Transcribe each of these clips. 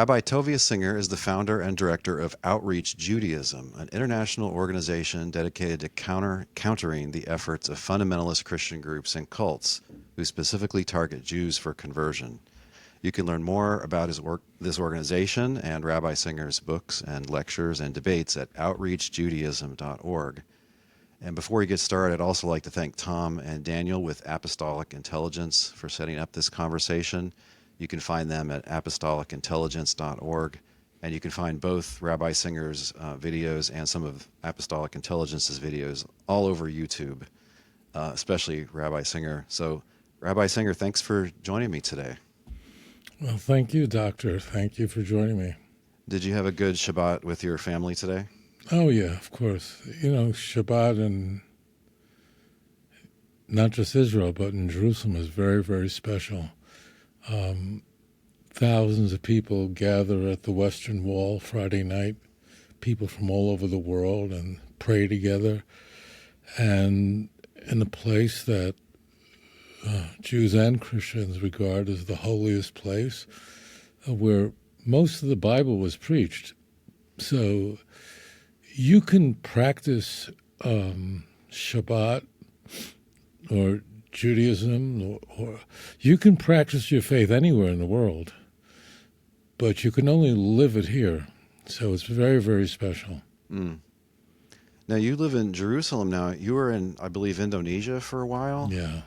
Rabbi Tovia Singer is the founder and director of Outreach Judaism, an international organization dedicated to countering the efforts of fundamentalist Christian groups and cults who specifically target Jews for conversion. You can learn more about this organization and Rabbi Singer's books and lectures and debates at outreachjudaism.org. And before we get started, I'd also like to thank Tom and Daniel with Apostolic Intelligence for setting up this conversation. You can find them at apostolicintelligence.org, and you can find both Rabbi Singer's videos and some of Apostolic Intelligence's videos all over YouTube, especially Rabbi Singer. So, Rabbi Singer, thanks for joining me today. Well, thank you, Doctor. Thank you for joining me. Did you have a good Shabbat with your family today? Oh, yeah, of course. You know, Shabbat in not just Israel, but in Jerusalem is very, very special. Thousands of people gather at the Western Wall Friday night, people from all over the world, and pray together. And in a place that Jews and Christians regard as the holiest place, where most of the Bible was preached. So you can practice Shabbat or Judaism, or you can practice your faith anywhere in the world, but you can only live it here. So it's very, very special. Mm. Now, you live in Jerusalem now. You were in, I believe, Indonesia for a while? Yeah.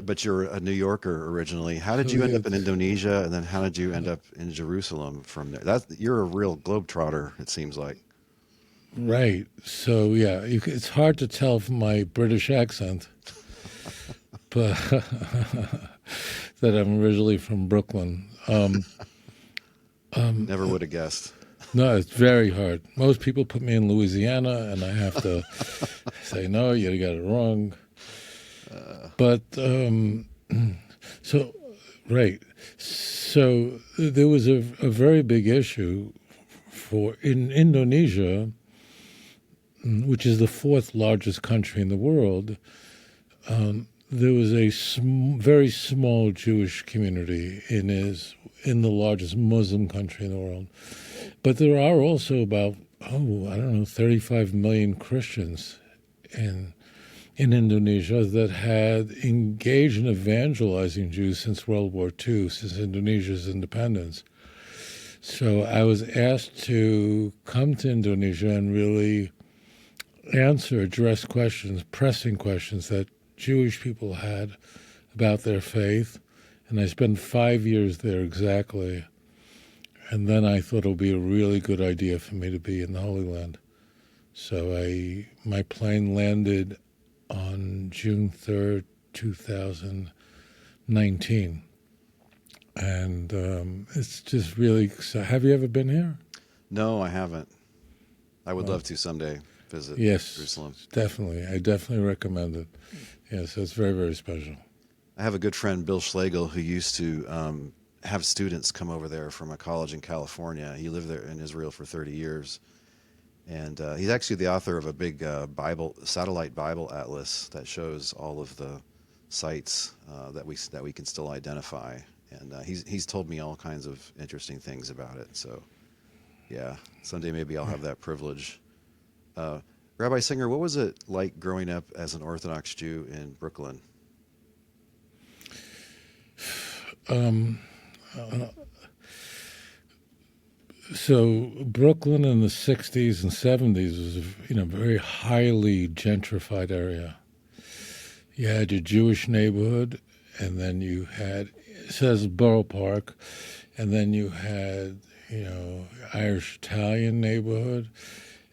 But you're a New Yorker originally. How did you end up in Indonesia, and then how did you end up in Jerusalem from there? You're a real globetrotter, it seems like. Right. So, yeah, it's hard to tell from my British accent, but that I'm originally from Brooklyn. Never would have guessed. No, it's very hard. Most people put me in Louisiana, and I have to say, no, you got it wrong. But, so, right. So there was a very big issue in Indonesia, which is the fourth largest country in the world. There was a very small Jewish community in the largest Muslim country in the world. But there are also about, 35 million Christians in Indonesia that had engaged in evangelizing Jews since World War II, since Indonesia's independence. So I was asked to come to Indonesia and really address questions, pressing questions that Jewish people had about their faith. And I spent 5 years there exactly. And then I thought it would be a really good idea for me to be in the Holy Land. So my plane landed on June 3rd, 2019. And it's just really exciting. Have you ever been here? No, I haven't. I would love to someday visit Jerusalem. Definitely. I definitely recommend it. Yeah, so it's very, very special. I have a good friend, Bill Schlegel, who used to have students come over there from a college in California. He lived there in Israel for 30 years. And he's actually the author of a big satellite Bible atlas that shows all of the sites that we can still identify. And he's told me all kinds of interesting things about it. So, yeah, someday maybe I'll have that privilege. Rabbi Singer, what was it like growing up as an Orthodox Jew in Brooklyn? So Brooklyn in the 60s and 70s was a very highly gentrified area. You had your Jewish neighborhood, and then you had, it says Borough Park, and then you had, Irish-Italian neighborhood,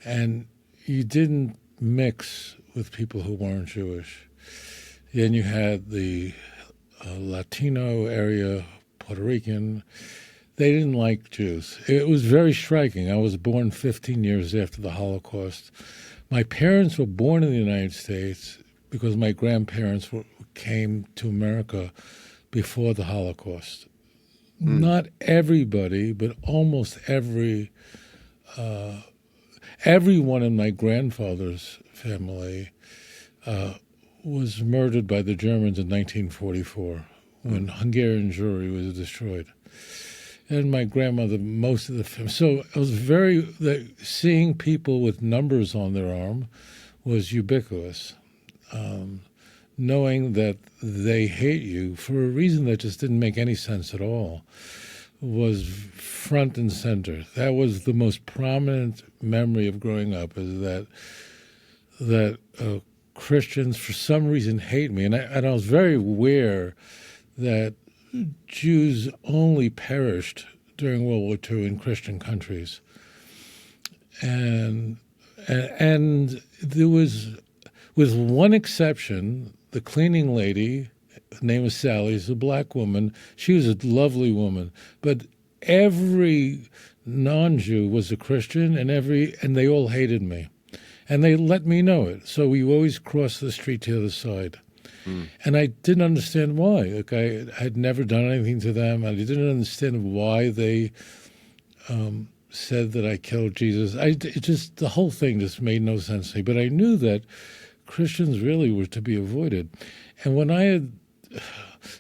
and you didn't mix with people who weren't Jewish. Then you had the Latino area, Puerto Rican. They didn't like Jews. It was very striking. I was born 15 years after the Holocaust. My parents were born in the United States because my grandparents came to America before the Holocaust. Not everybody, but almost everyone in my grandfather's family was murdered by the Germans in 1944 when Hungarian Jewry was destroyed. and my grandmother most of the family. So I was seeing people with numbers on their arm was ubiquitous. Knowing that they hate you for a reason that just didn't make any sense at all was front and center. That was the most prominent memory of growing up, is that Christians for some reason hate me. And I was very aware that Jews only perished during World War II in Christian countries. And there was, with one exception, the cleaning lady, her name was Sally, is a black woman. She was a lovely woman, but every non-Jew was a Christian, and they all hated me, and they let me know it. So we always crossed the street to the other side, and I didn't understand why. Like I had never done anything to them, and I didn't understand why they said that I killed Jesus. The whole thing just made no sense to me. But I knew that Christians really were to be avoided. And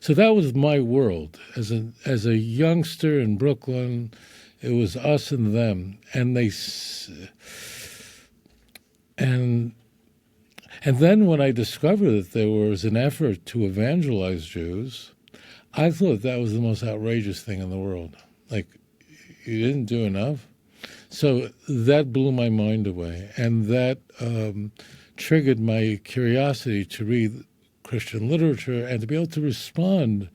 so that was my world. As a youngster in Brooklyn, it was us and them. And then when I discovered that there was an effort to evangelize Jews, I thought that was the most outrageous thing in the world. Like, you didn't do enough? So that blew my mind away. And that triggered my curiosity to read Christian literature and to be able to respond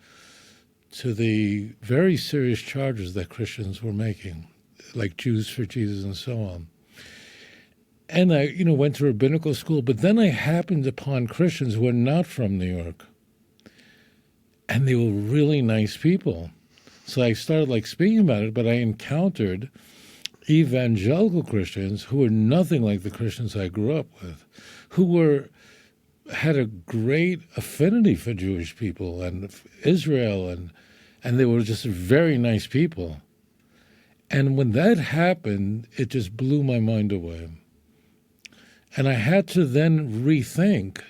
to the very serious charges that Christians were making, like Jews for Jesus and so on. And I, went to rabbinical school, but then I happened upon Christians who were not from New York. And they were really nice people. So I started speaking about it, but I encountered evangelical Christians who were nothing like the Christians I grew up with, who had a great affinity for Jewish people and Israel, and they were just very nice people. And when that happened, it just blew my mind away. And I had to then rethink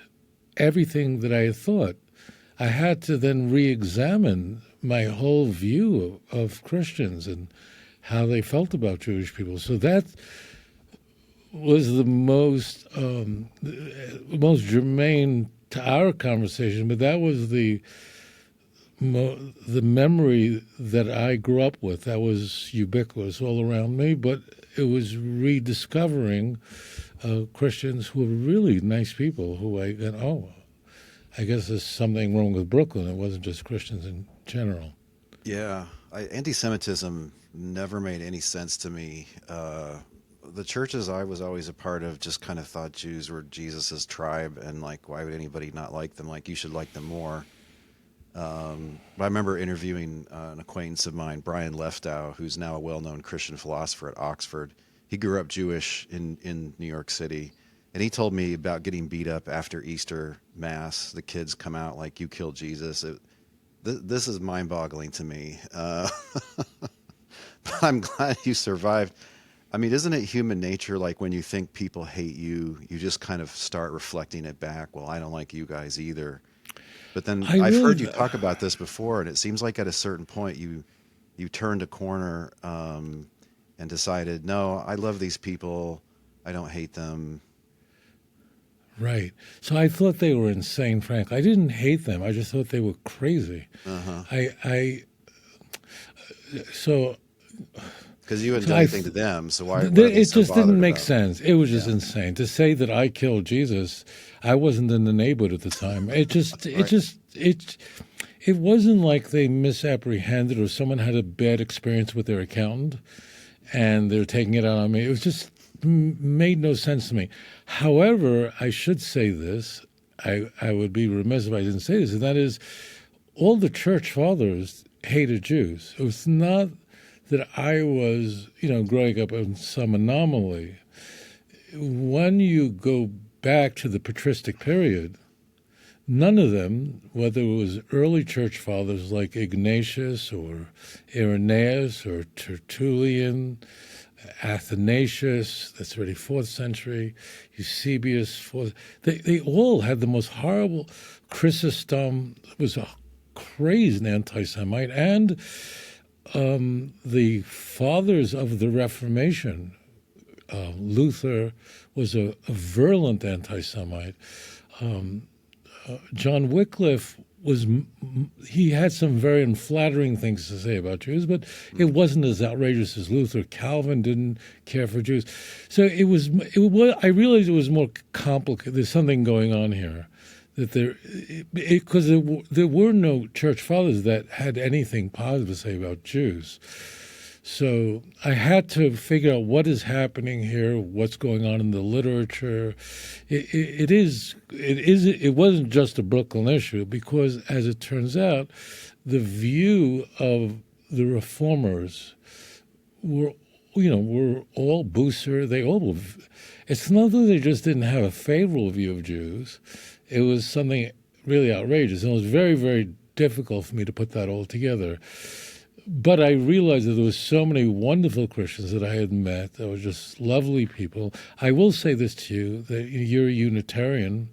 everything that I had thought. I had to then re-examine my whole view of Christians and how they felt about Jewish people. So that was the most germane to our conversation, but that was the memory that I grew up with. That was ubiquitous all around me, but it was rediscovering Christians who were really nice people who I guess there's something wrong with Brooklyn. It wasn't just Christians in general. Yeah, anti-Semitism never made any sense to me. The churches I was always a part of just kind of thought Jews were Jesus's tribe, and why would anybody not like them? You should like them more. But I remember interviewing an acquaintance of mine, Brian Leftow, who's now a well-known Christian philosopher at Oxford. He grew up Jewish in New York City, and he told me about getting beat up after Easter Mass. The kids come out like, "You killed Jesus." This is mind-boggling to me. But I'm glad you survived. I mean, isn't it human nature, when you think people hate you, you just kind of start reflecting it back? Well, I don't like you guys either. But then I've heard you talk about this before, and it seems like at a certain point you turned a corner and decided, no, I love these people. I don't hate them. Right. So I thought they were insane, frankly. I didn't hate them. I just thought they were crazy. Uh-huh. So... Because you hadn't done anything to them, so why? It just didn't make sense. It was just insane to say that I killed Jesus. I wasn't in the neighborhood at the time. It wasn't like they misapprehended or someone had a bad experience with their accountant and they're taking it out on me. It was just made no sense to me. However, I should say this. I would be remiss if I didn't say this, and that is, all the church fathers hated Jews. It was not that I was, growing up in some anomaly. When you go back to the patristic period, none of them, whether it was early church fathers like Ignatius or Irenaeus or Tertullian, Athanasius, that's already 4th century, Eusebius, 4th, they all had the most horrible. Chrysostom was a crazed anti-Semite, and the fathers of the Reformation, Luther was a virulent anti-Semite. John Wycliffe he had some very unflattering things to say about Jews, but it wasn't as outrageous as Luther. Calvin didn't care for Jews. So it was I realized it was more complicated. There's something going on here. That because there were no church fathers that had anything positive to say about Jews. So I had to figure out what is happening here, what's going on in the literature. It wasn't just a Brooklyn issue, because as it turns out, the view of the reformers were all Bucer. It's not that they just didn't have a favorable view of Jews. It was something really outrageous, and it was very, very difficult for me to put that all together. But I realized that there were so many wonderful Christians that I had met that were just lovely people. I will say this to you, that you're a Unitarian,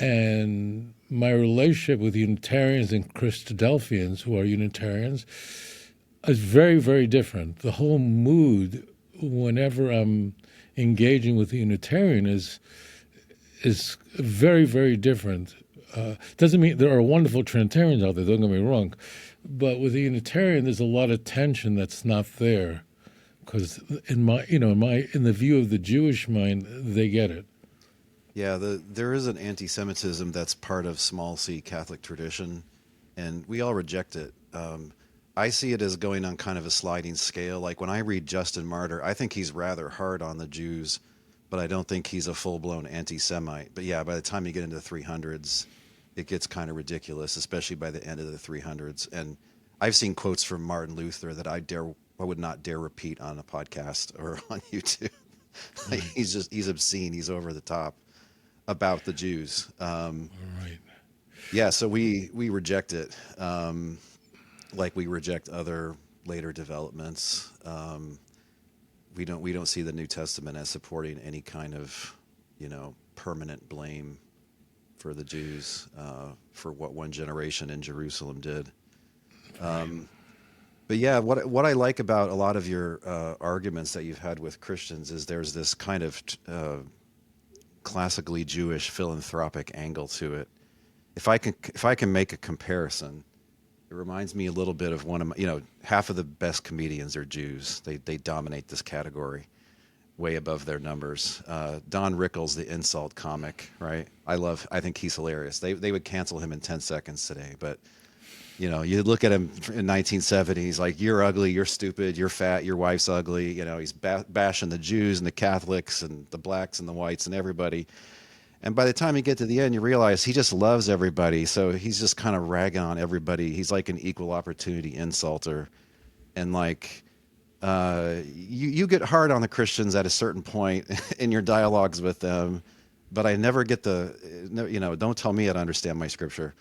and my relationship with Unitarians and Christadelphians who are Unitarians is very, very different. The whole mood whenever I'm engaging with a Unitarian is very, very different. Doesn't mean there are wonderful Trinitarians out there, don't get me wrong, but with a Unitarian, there's a lot of tension that's not there, because in the view of the Jewish mind, they get it. Yeah, there is an anti-Semitism that's part of small c Catholic tradition, and we all reject it. I see it as going on kind of a sliding scale. Like when I read Justin Martyr, I think he's rather hard on the Jews, but I don't think he's a full-blown anti-Semite. But yeah, by the time you get into the 300s, it gets kind of ridiculous, especially by the end of the 300s. And I've seen quotes from Martin Luther that I would not dare repeat on a podcast or on YouTube. Like, he's obscene. He's over the top about the Jews. Right. Yeah, so we reject it, like we reject other later developments. We don't see the New Testament as supporting any kind of, permanent blame for the Jews for what one generation in Jerusalem did. But yeah, what I like about a lot of your arguments that you've had with Christians is there's this kind of classically Jewish philanthropic angle to it. If I can make a comparison, it reminds me a little bit of one of my, half of the best comedians are Jews. They dominate this category, way above their numbers. Don Rickles, the insult comic, right? I think he's hilarious. They would cancel him in 10 seconds today, but you look at him in 1970, he's like, you're ugly, you're stupid, you're fat, your wife's ugly. He's bashing the Jews and the Catholics and the blacks and the whites and everybody. And by the time you get to the end, you realize he just loves everybody. So he's just kind of ragging on everybody. He's like an equal opportunity insulter. And like, you get hard on the Christians at a certain point in your dialogues with them, but I never get don't tell me how to understand my scripture.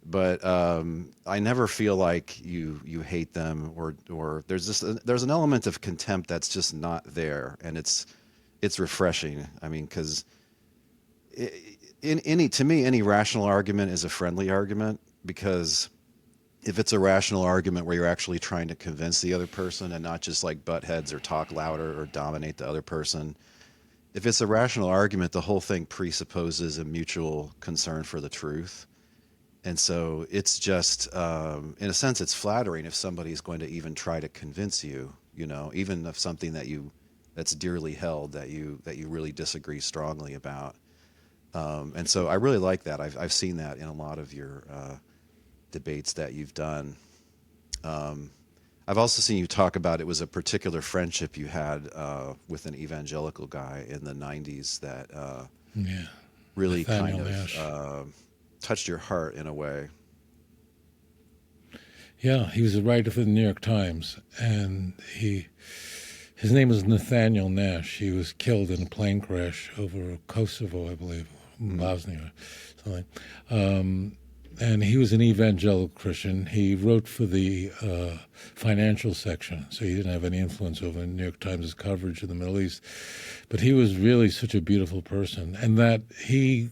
But I never feel like you hate them or there's an element of contempt that's just not there, and it's refreshing. I mean, because to me any rational argument is a friendly argument, because if it's a rational argument where you're actually trying to convince the other person and not just like butt heads or talk louder or dominate the other person, if it's a rational argument, the whole thing presupposes a mutual concern for the truth. And so it's just, in a sense, it's flattering if somebody's going to even try to convince you, even of something that's dearly held, that you really disagree strongly about. And so I really like that. I've seen that in a lot of your debates that you've done. I've also seen you talk about it was a particular friendship you had with an evangelical guy in the 90s that really kind of touched your heart in a way. Yeah, he was a writer for the New York Times, and his name was Nathaniel Nash. He was killed in a plane crash over Kosovo, I believe, Bosnia or something. And he was an evangelical Christian. He wrote for the financial section, so he didn't have any influence over the New York Times' coverage of the Middle East. But he was really such a beautiful person, and that he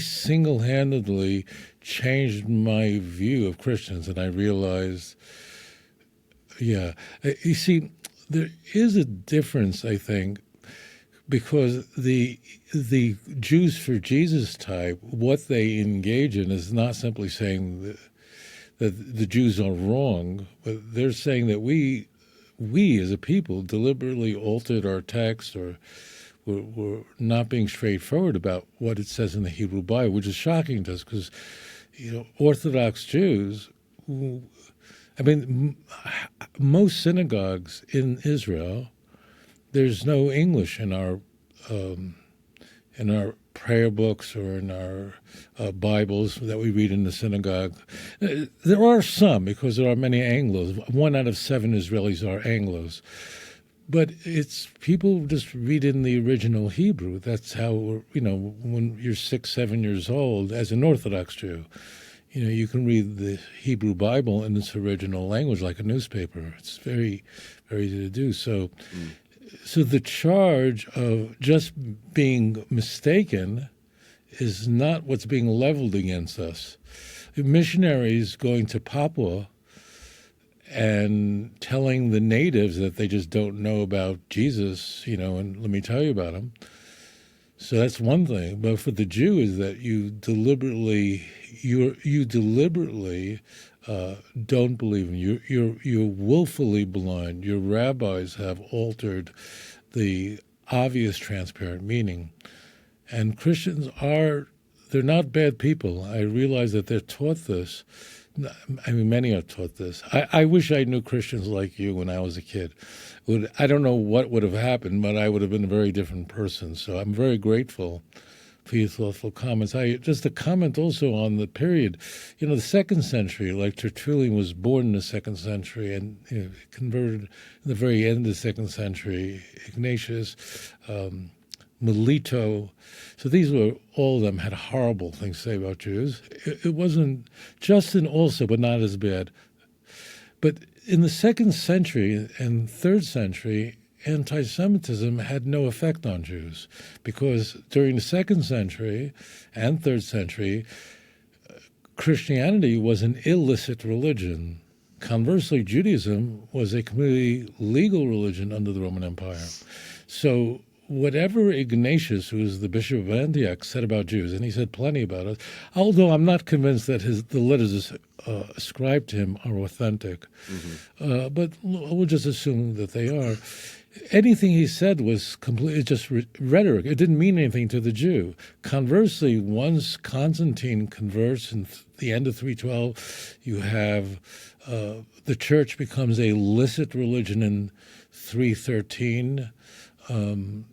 single-handedly changed my view of Christians, and I realized Yeah. You see, there is a difference, I think, because the Jews for Jesus type, what they engage in is not simply saying that the Jews are wrong, but they're saying that we as a people deliberately altered our text, or we're not being straightforward about what it says in the Hebrew Bible, which is shocking to us because, Orthodox Jews, most synagogues in Israel, there's no English in our prayer books or in our Bibles that we read in the synagogue. There are some, because there are many Anglos. 1 out of 7 Israelis are Anglos. But it's people just read in the original Hebrew. That's how, when you're 6, 7 years old, as an Orthodox Jew, you can read the Hebrew Bible in its original language like a newspaper. It's very, very easy to do. So the charge of just being mistaken is not what's being leveled against us. Missionaries going to Papua and telling the natives that they just don't know about Jesus, and let me tell you about him. So that's one thing. But for the Jew is that you deliberately don't believe in you. You're willfully blind. Your rabbis have altered the obvious transparent meaning. And Christians they're not bad people. I realize that they're taught this. Many are taught this. I wish I knew Christians like you when I was a kid. I don't know what would have happened, but I would have been a very different person. So I'm very grateful for your thoughtful comments. Just a comment also on the period. The 2nd century, like Tertullian was born in the 2nd century and converted in the very end of the 2nd century. Ignatius, Melito. So all of them had horrible things to say about Jews. It wasn't Justin also, but not as bad. But in the 2nd century and 3rd century, anti-Semitism had no effect on Jews because during the 2nd century and 3rd century, Christianity was an illicit religion. Conversely, Judaism was a completely legal religion under the Roman Empire. So whatever Ignatius, who was the Bishop of Antioch, said about Jews, and he said plenty about it, although I'm not convinced that the letters ascribed to him are authentic, but we'll just assume that they are. Anything he said was completely just rhetoric. It didn't mean anything to the Jew. Conversely, once Constantine converts in the end of 312, you have the church becomes a licit religion in 313, and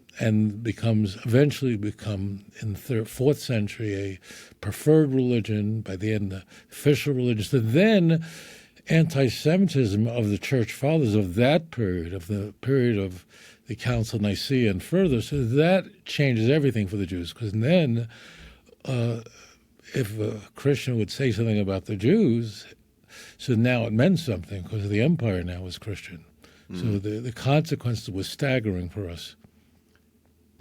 eventually become in the 4th century a preferred religion, by the end the official religion. So then anti-Semitism of the church fathers of that period, of the period of the Council of Nicaea and further, so that changes everything for the Jews, because then if a Christian would say something about the Jews, so now it meant something because the empire now was Christian. So the consequences were staggering for us.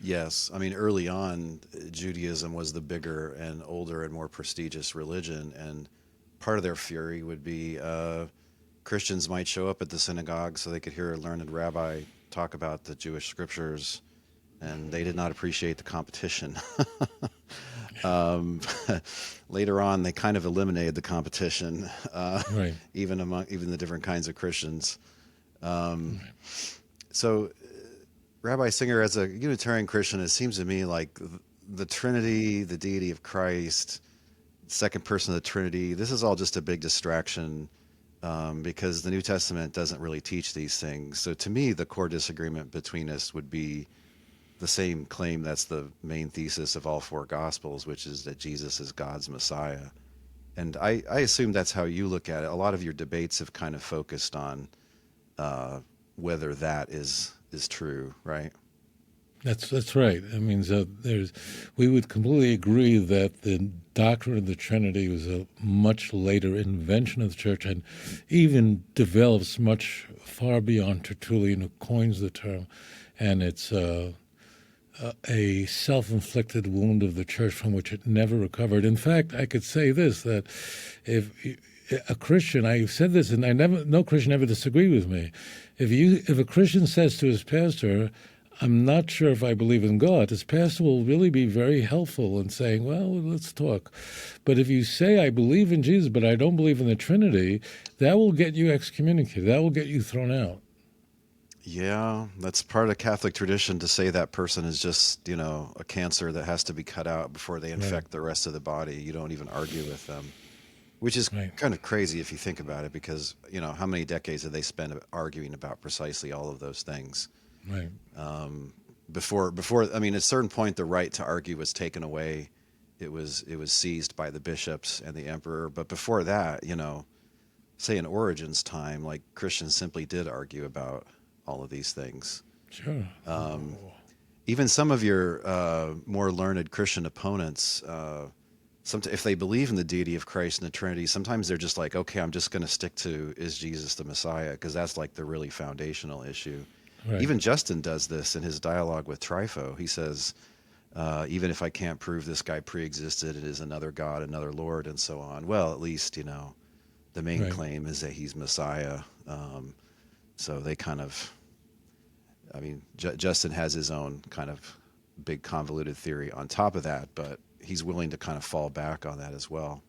Yes. Early on, Judaism was the bigger and older and more prestigious religion, and part of their fury would be Christians might show up at the synagogue so they could hear a learned rabbi talk about the Jewish scriptures, and they did not appreciate the competition. Later on, they kind of eliminated the competition, Right. even the different kinds of Christians. So, Rabbi Singer, as a Unitarian Christian, it seems to me like the Trinity, the deity of Christ, second person of the Trinity, this is all just a big distraction because the New Testament doesn't really teach these things. So to me, the core disagreement between us would be the same claim that's the main thesis of all 4 Gospels, which is that Jesus is God's Messiah. And I assume that's how you look at it. A lot of your debates have kind of focused on whether that is true, right? That's right. We would completely agree that the doctrine of the Trinity was a much later invention of the church and even develops much far beyond Tertullian, who coins the term, and it's a self-inflicted wound of the church from which it never recovered. In fact, I could say this, that if a Christian, I said this, and no Christian ever disagreed with me. If a Christian says to his pastor, I'm not sure if I believe in God, his pastor will really be very helpful in saying, well, let's talk. But if you say, I believe in Jesus, but I don't believe in the Trinity, that will get you excommunicated. That will get you thrown out. Yeah, that's part of Catholic tradition to say that person is just, a cancer that has to be cut out before they infect the rest of the body. You don't even argue with them, which is kind of crazy if you think about it, because, how many decades have they spent arguing about precisely all of those things? Right. Before, I mean, at a certain point, the right to argue was taken away. It was seized by the bishops and the emperor. But before that, say in Origen's time, like Christians simply did argue about all of these things. Sure. Even some of your more learned Christian opponents, if they believe in the deity of Christ and the Trinity, sometimes they're just like, okay, I'm just going to stick to, is Jesus the Messiah? Because that's like the really foundational issue. Right. Even Justin does this in his dialogue with Trypho. He says, even if I can't prove this guy pre-existed, it is another God, another Lord, and so on. Well, at least, the main claim is that he's Messiah. So they kind of, Justin has his own kind of big convoluted theory on top of that, but he's willing to kind of fall back on that as well.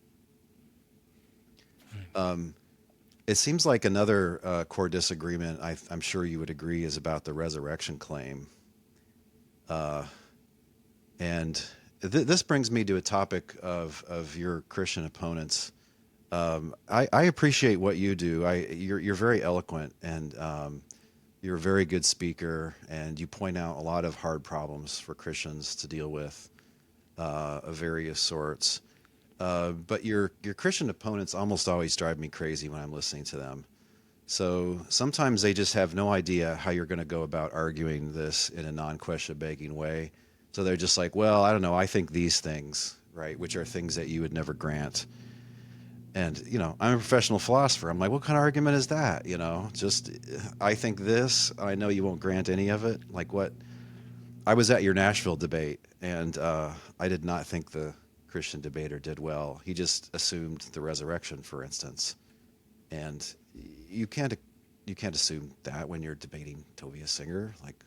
It seems like another core disagreement, I'm sure you would agree, is about the resurrection claim. And this brings me to a topic of your Christian opponents. I appreciate what you do. You're very eloquent, and you're a very good speaker, and you point out a lot of hard problems for Christians to deal with of various sorts. But your Christian opponents almost always drive me crazy when I'm listening to them. So sometimes they just have no idea how you're going to go about arguing this in a non-question begging way. So they're just like, well, I don't know, I think these things, right, which are things that you would never grant. And, I'm a professional philosopher. I'm like, what kind of argument is that? Just, I think this, I know you won't grant any of it. Like what? I was at your Nashville debate, and I did not think the Christian debater did well. He just assumed the resurrection, for instance. And you can't assume that when you're debating Tovia Singer. Like,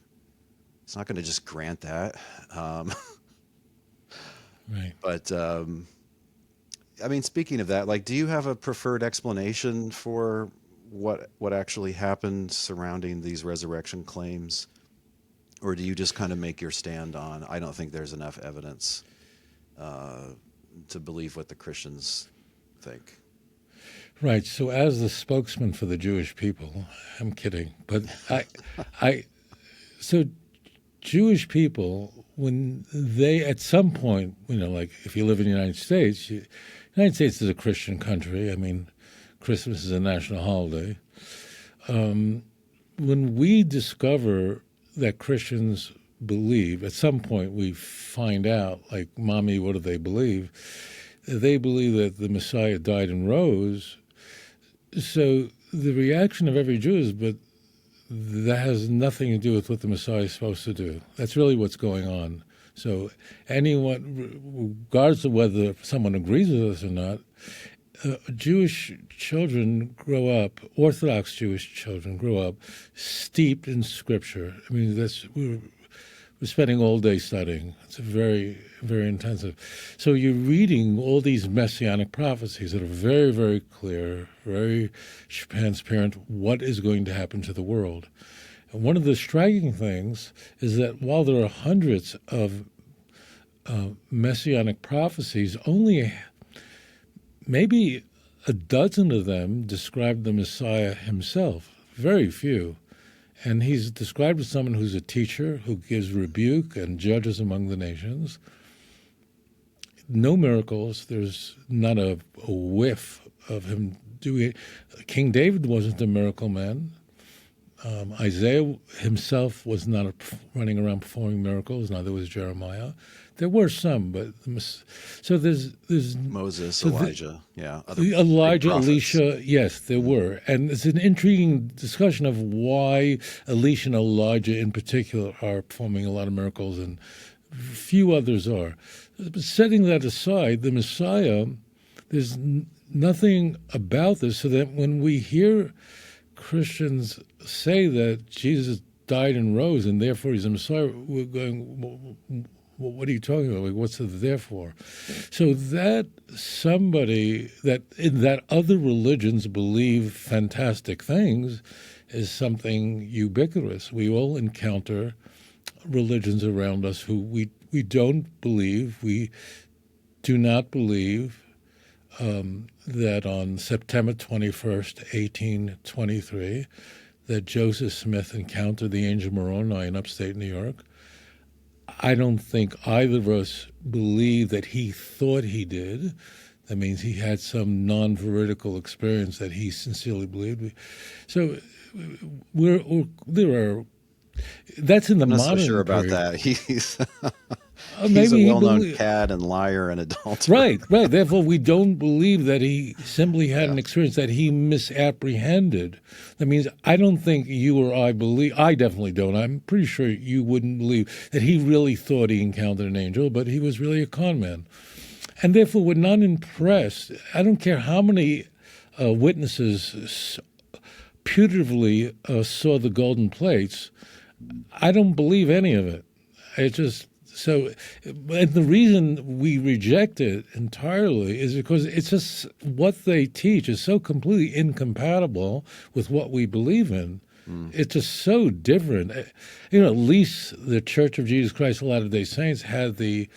it's not going to just grant that. Right. But, speaking of that, like, do you have a preferred explanation for what actually happened surrounding these resurrection claims? Or do you just kind of make your stand on, I don't think there's enough evidence to believe what the Christians think? Right. So as the spokesman for the Jewish people, I'm kidding, but so Jewish people, when they, at some point, like if you live in the United States, United States is a Christian country. Christmas is a national holiday. When we discover that Christians believe, at some point we find out, like, mommy, what do they believe? They believe that the Messiah died and rose. So the reaction of every Jew is, but that has nothing to do with what the Messiah is supposed to do. That's really what's going on. So anyone, regardless of whether someone agrees with us or not, Jewish children grow up, Orthodox Jewish children grow up steeped in Scripture. We're spending all day studying. It's very, very intensive. So you're reading all these Messianic prophecies that are very, very clear, very transparent, what is going to happen to the world. And one of the striking things is that while there are hundreds of Messianic prophecies, only maybe a dozen of them describe the Messiah himself, very few. And he's described as someone who's a teacher, who gives rebuke and judges among the nations. No miracles. There's not a whiff of him doing it. King David wasn't a miracle man. Isaiah himself was not running around performing miracles. Neither was Jeremiah. There were some, but so there's Moses, so Elijah, Elijah, Elisha, yes, there were, and it's an intriguing discussion of why Elisha and Elijah in particular are performing a lot of miracles, and few others are. But setting that aside, the Messiah, nothing about this, so that when we hear Christians say that Jesus died and rose and therefore he's the Messiah, we're going, well, what are you talking about? Like, what's the therefore? So that somebody that in that other religions believe fantastic things is something ubiquitous. We all encounter religions around us who we don't believe. We do not believe that on September 21st, 1823, that Joseph Smith encountered the angel Moroni in upstate New York. I don't think either of us believe that he thought he did. That means he had some non-veridical experience that he sincerely believed. So there are. That's in the modern. I'm not so sure about period. that. He's Maybe a well-known cad and liar and adulterer. Right. Therefore, we don't believe that he simply had an experience that he misapprehended. That means I don't think you or I believe. I definitely don't. I'm pretty sure you wouldn't believe that he really thought he encountered an angel, but he was really a con man. And therefore, we're not impressed. I don't care how many witnesses putatively saw the golden plates. I don't believe any of it. It just so, and the reason we reject it entirely is because it's just what they teach is so completely incompatible with what we believe in. It's just so different. You know, at least the Church of Jesus Christ of Latter-day Saints had the.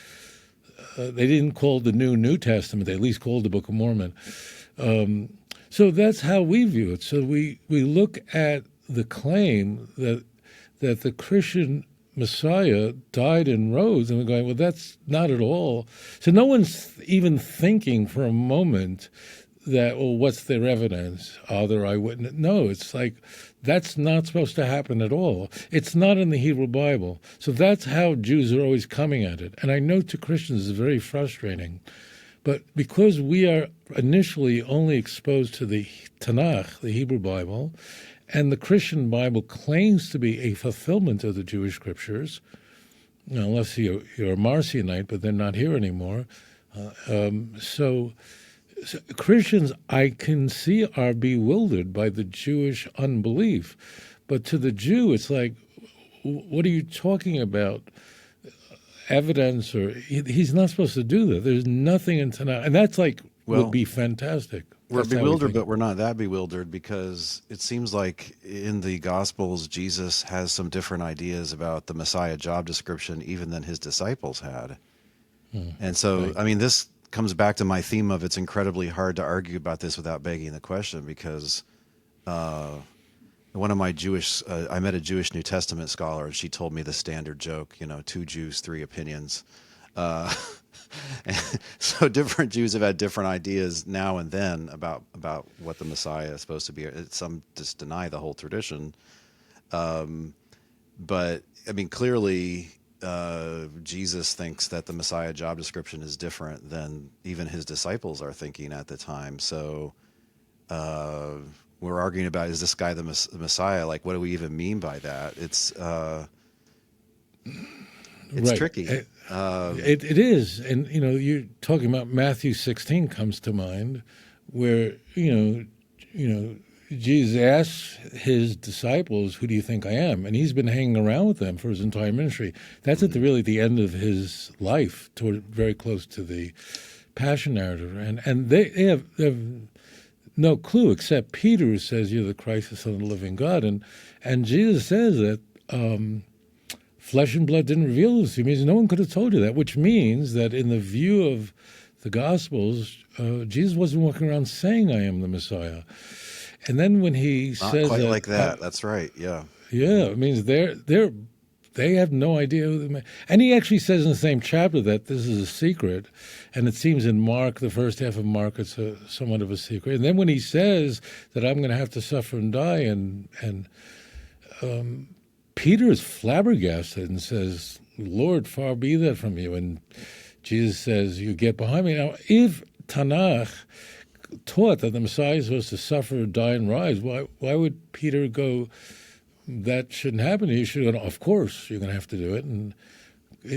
They didn't call it the New Testament. They at least called the Book of Mormon. So that's how we view it. So we look at the claim that the Christian Messiah died and rose, and we're going, well, that's not at all. So no one's even thinking for a moment that, well, what's their evidence? Are there eyewitness? No, it's like that's not supposed to happen at all. It's not in the Hebrew Bible. So that's how Jews are always coming at it. And I know to Christians it's very frustrating. But because we are initially only exposed to the Tanakh, the Hebrew Bible, and the Christian Bible claims to be a fulfillment of the Jewish scriptures, you know, unless you're a Marcionite, but they're not here anymore. So Christians, I can see, are bewildered by the Jewish unbelief. But to the Jew, it's like, what are you talking about? Evidence, or he's not supposed to do that. There's nothing in Tanakh. And that's like, would be fantastic. We're That's how bewildered, we but we're not that bewildered because it seems like in the Gospels, Jesus has some different ideas about the Messiah job description even than his disciples had. And so, I mean, this comes back to my theme of it's incredibly hard to argue about this without begging the question because one of my I met a Jewish New Testament scholar, and she told me the standard joke, you know, 2 Jews, 3 opinions. So different Jews have had different ideas now and then about what the Messiah is supposed to be. Some just deny the whole tradition. But, I mean, clearly Jesus thinks that the Messiah job description is different than even his disciples are thinking at the time. So we're arguing about, is this guy the Messiah? Like, what do we even mean by that? It's right. tricky. It is. And, you know, you're talking about Matthew 16 comes to mind where, you know, Jesus asks his disciples, who do you think I am? And he's been hanging around with them for his entire ministry. That's at the end of his life, very close to the Passion narrative. And they have no clue except Peter, who says, you're the Christ, the Son of the living God. And Jesus says that flesh and blood didn't reveal this to you. It means no one could have told you that, which means that in the view of the Gospels, Jesus wasn't walking around saying, I am the Messiah. And then when he Not says quite that, like that. That's right. Yeah. Yeah, it means they have no idea who the and he actually says in the same chapter that this is a secret, and it seems in Mark, the first half of Mark, it's somewhat of a secret. And then when he says that I'm going to have to suffer and die, and Peter is flabbergasted and says, Lord, far be that from you. And Jesus says, you get behind me. Now, if Tanakh taught that the Messiah is supposed to suffer, die, and rise, why would Peter go, that shouldn't happen? He should go, of course, you're going to have to do it. And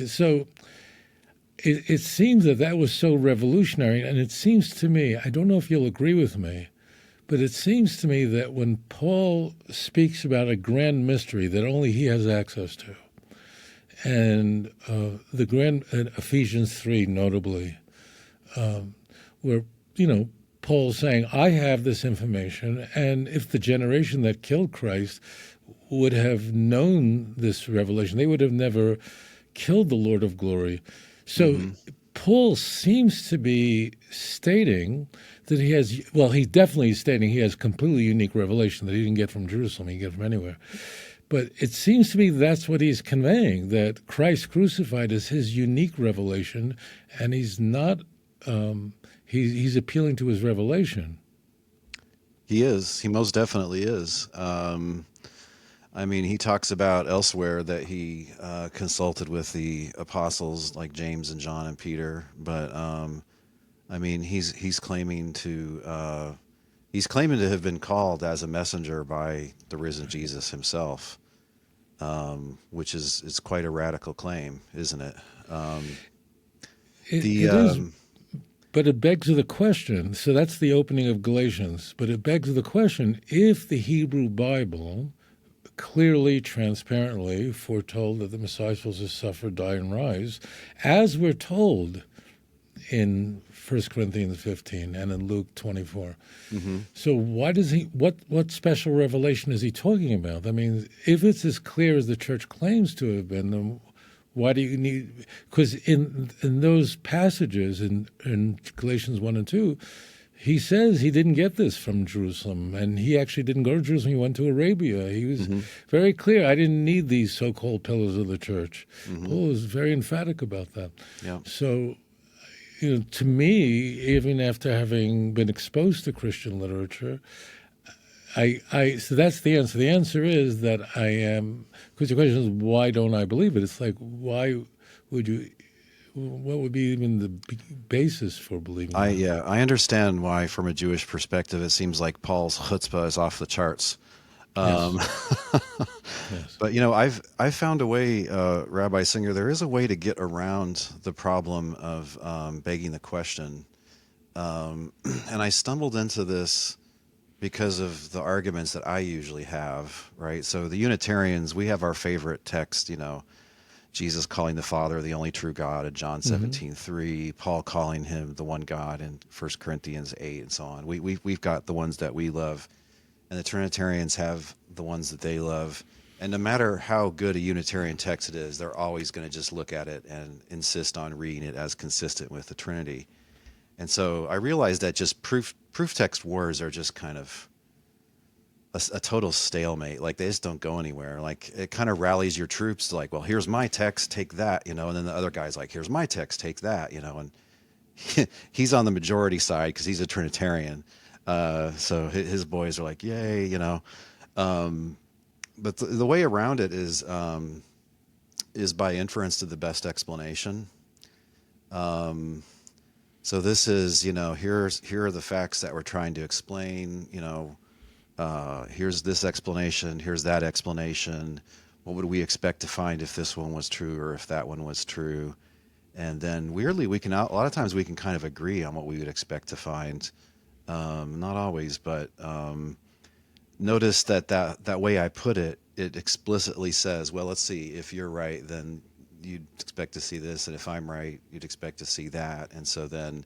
so it seems that that was so revolutionary, and it seems to me, I don't know if you'll agree with me, but it seems to me that when Paul speaks about a grand mystery that only he has access to, and the grand Ephesians 3 notably, where, Paul's saying, I have this information, and if the generation that killed Christ would have known this revelation, they would have never killed the Lord of glory. So Paul seems to be stating that he's definitely stating he has completely unique revelation that he didn't get from Jerusalem, he didn't get from anywhere. But it seems to me that's what he's conveying, that Christ crucified is his unique revelation, and he's not, he's appealing to his revelation. He is. He most definitely is. He talks about elsewhere that he consulted with the apostles like James and John and Peter, but he's claiming to have been called as a messenger by the risen Jesus himself, which is quite a radical claim, isn't it? It is, but it begs the question. So that's the opening of Galatians. But it begs the question: if the Hebrew Bible clearly, transparently foretold that the Messiah was supposed to suffer, die, and rise, as we're told in 1 Corinthians 15 and in Luke 24. So why does what special revelation is he talking about? I mean, if it's as clear as the church claims to have been, then why do you need, because in those passages in Galatians 1 and 2, he says he didn't get this from Jerusalem, and he actually didn't go to Jerusalem. He went to Arabia. He was very clear. I didn't need these so-called pillars of the church. Paul was very emphatic about that. Yeah. So, to me, even after having been exposed to Christian literature, so that's the answer. The answer is that I am, because the question is, why don't I believe it? It's like, why would you? What would be even the basis for believing that? I understand why, from a Jewish perspective, it seems like Paul's chutzpah is off the charts. Yes. But I've found a way, Rabbi Singer. There is a way to get around the problem of begging the question, and I stumbled into this because of the arguments that I usually have. Right, so the Unitarians, we have our favorite text, Jesus calling the Father the only true God in John 17:3, Paul calling him the one God in 1 Corinthians 8, and so on. We've got the ones that we love, and the Trinitarians have the ones that they love. And no matter how good a Unitarian text it is, they're always going to just look at it and insist on reading it as consistent with the Trinity. And so I realized that just proof text wars are just kind of a total stalemate. Like, they just don't go anywhere. Like, it kind of rallies your troops to, like, well, here's my text, take that, and then the other guy's like, here's my text, take that, and he's on the majority side because he's a Trinitarian. So his boys are like, yay, but the way around it is by inference to the best explanation. So this is, here are the facts that we're trying to explain, here's this explanation, here's that explanation. What would we expect to find if this one was true or if that one was true? And then weirdly, a lot of times we can kind of agree on what we would expect to find. Not always, but notice that way I put it, it explicitly says, well, let's see, if you're right, then you'd expect to see this, and if I'm right, you'd expect to see that. And so then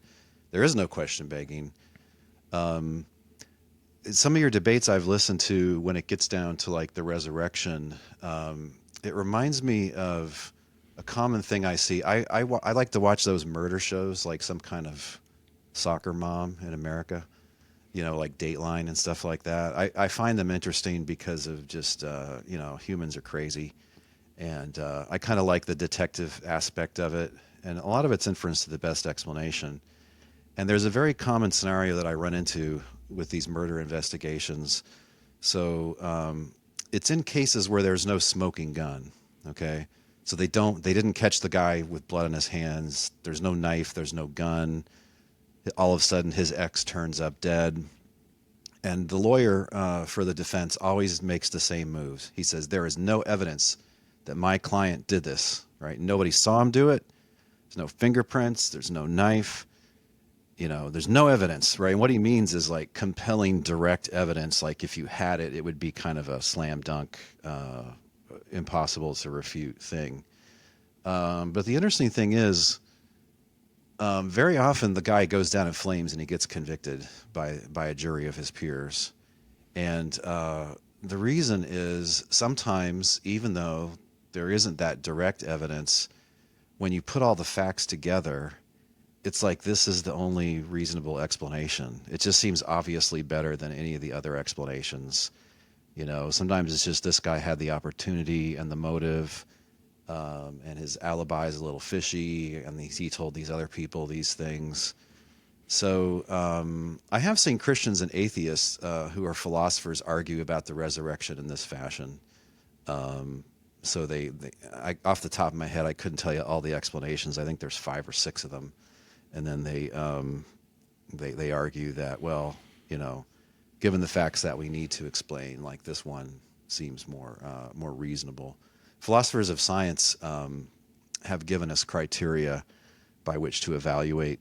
there is no question begging. Some of your debates I've listened to, when it gets down to like the resurrection, it reminds me of a common thing I see. I like to watch those murder shows, like Some Kind of Soccer Mom in America, like Dateline and stuff like that. I find them interesting because of just, humans are crazy. And I kind of like the detective aspect of it. And a lot of it's inference to the best explanation. And there's a very common scenario that I run into with these murder investigations. So it's in cases where there's no smoking gun, okay? So they didn't catch the guy with blood on his hands. There's no knife, there's no gun. All of a sudden his ex turns up dead. And the lawyer for the defense always makes the same moves. He says, there is no evidence that my client did this, right? Nobody saw him do it. There's no fingerprints. There's no knife. There's no evidence, right? And what he means is like compelling direct evidence. Like if you had it, it would be kind of a slam dunk, impossible to refute thing. But the interesting thing is, very often the guy goes down in flames and he gets convicted by a jury of his peers. And the reason is sometimes, even though there isn't that direct evidence, when you put all the facts together, it's like this is the only reasonable explanation. It just seems obviously better than any of the other explanations. Sometimes it's just this guy had the opportunity and the motive, and his alibi is a little fishy, and he told these other people these things. So I have seen Christians and atheists who are philosophers argue about the resurrection in this fashion. So I, off the top of my head, I couldn't tell you all the explanations. I think there's 5 or 6 of them. And then they argue that, well, given the facts that we need to explain, like this one seems more reasonable. Philosophers of science have given us criteria by which to evaluate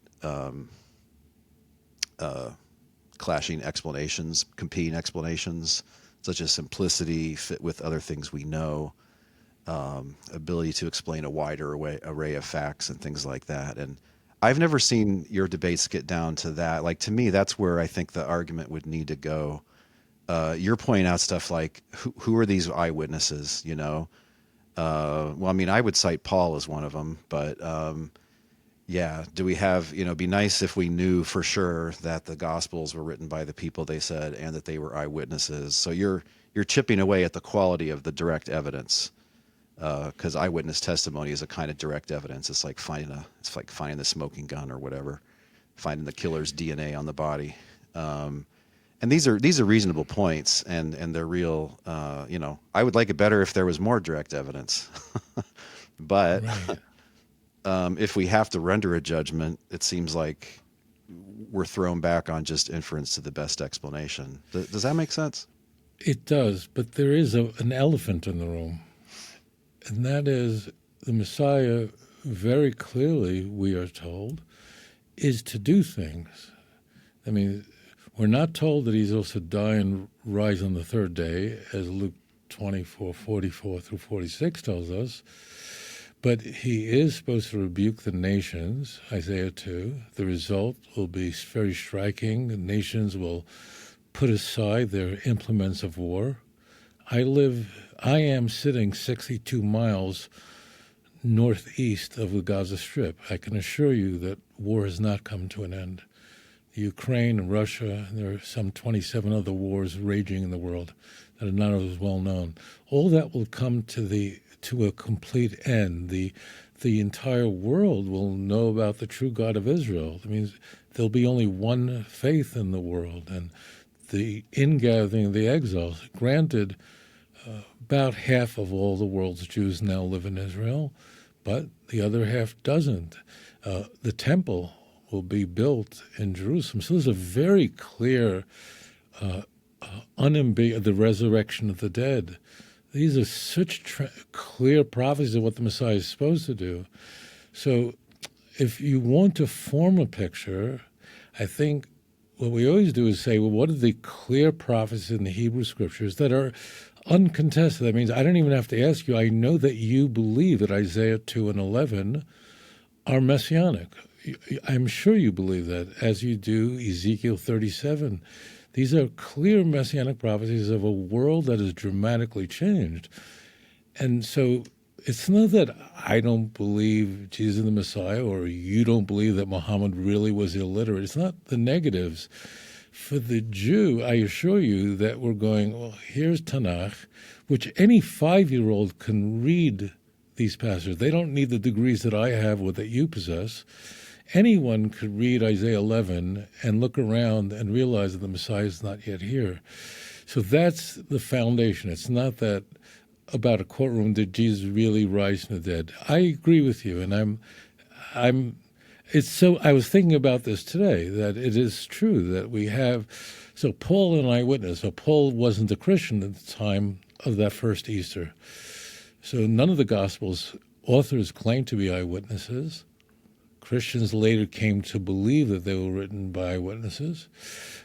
clashing explanations, competing explanations, such as simplicity, fit with other things we know, ability to explain a wider array of facts and things like that. And I've never seen your debates get down to that. Like, to me, that's where I think the argument would need to go. You're pointing out stuff like, who are these eyewitnesses, Well, I mean, I would cite Paul as one of them, but yeah, do we have, be nice if we knew for sure that the Gospels were written by the people they said and that they were eyewitnesses. So you're chipping away at the quality of the direct evidence. Because eyewitness testimony is a kind of direct evidence. It's like finding the smoking gun or whatever, finding the killer's DNA on the body. And these are reasonable points, and they're real. I would like it better if there was more direct evidence. But right. If we have to render a judgment, it seems like we're thrown back on just inference to the best explanation. Does that make sense? It does, but there is an elephant in the room. And that is the Messiah, very clearly, we are told, is to do things. I mean, we're not told that he's also die and rise on the third day, as Luke 24:44 through 46 tells us. But he is supposed to rebuke the nations, Isaiah 2. The result will be very striking. The nations will put aside their implements of war. I am sitting 62 miles northeast of the Gaza Strip. I can assure you that war has not come to an end. Ukraine and Russia, and there are some 27 other wars raging in the world that are not as well known. All that will come to a complete end. The entire world will know about the true God of Israel. That means there'll be only one faith in the world, and the ingathering of the exiles. Granted, about half of all the world's Jews now live in Israel, but the other half doesn't. The temple will be built in Jerusalem. So there's a very clear, the resurrection of the dead. These are such clear prophecies of what the Messiah is supposed to do. So if you want to form a picture, I think what we always do is say, well, what are the clear prophecies in the Hebrew Scriptures that are uncontested? That means I don't even have to ask you. I know that you believe that Isaiah 2 and 11 are messianic. I'm sure you believe that, as you do Ezekiel 37. These are clear messianic prophecies of a world that has dramatically changed. And so it's not that I don't believe Jesus is the Messiah or you don't believe that Muhammad really was illiterate. It's not the negatives. For the Jew, I assure you that we're going, well, here's Tanakh, which any 5-year-old can read these passages. They don't need the degrees that I have or that you possess. Anyone could read Isaiah 11 and look around and realize that the Messiah is not yet here. So that's the foundation. It's not that about a courtroom, did Jesus really rise from the dead? I agree with you, and I was thinking about this today, that it is true that we have, so Paul, an eyewitness. So Paul wasn't a Christian at the time of that first Easter. So none of the Gospels authors claim to be eyewitnesses. Christians later came to believe that they were written by witnesses.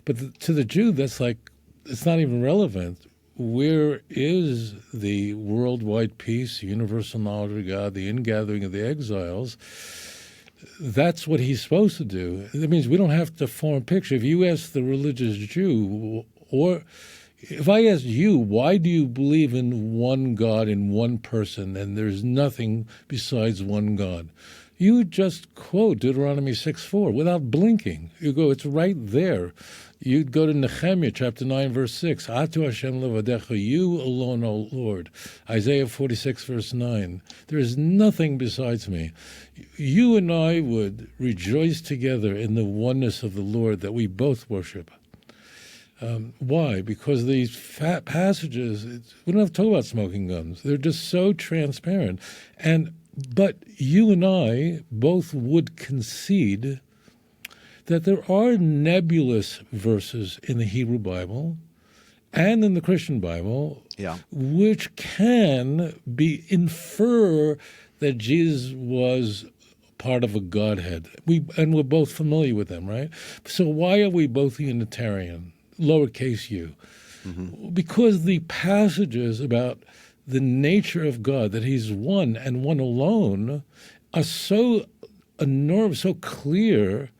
But to the Jew, that's like, it's not even relevant. Where is the worldwide peace, universal knowledge of God, the ingathering of the exiles? That's what he's supposed to do. That means we don't have to form a picture. If you ask the religious Jew, or if I ask you, why do you believe in one God, in one person, and there's nothing besides one God? You would just quote Deuteronomy 6:4 without blinking. You go, it's right there. You'd go to Nehemiah chapter 9, verse 6. Atu Hashem levadecha, you alone, O Lord. Isaiah 46, verse 9. There is nothing besides me. You and I would rejoice together in the oneness of the Lord that we both worship. Why? Because these passages, we don't have to talk about smoking guns. They're just so transparent. But you and I both would concede that there are nebulous verses in the Hebrew Bible and in the Christian Bible which can infer that Jesus was part of a Godhead. We're both familiar with them, right? So why are we both Unitarian, lowercase u? Mm-hmm. Because the passages about the nature of God, that he's one and one alone, are so enormous, so clear,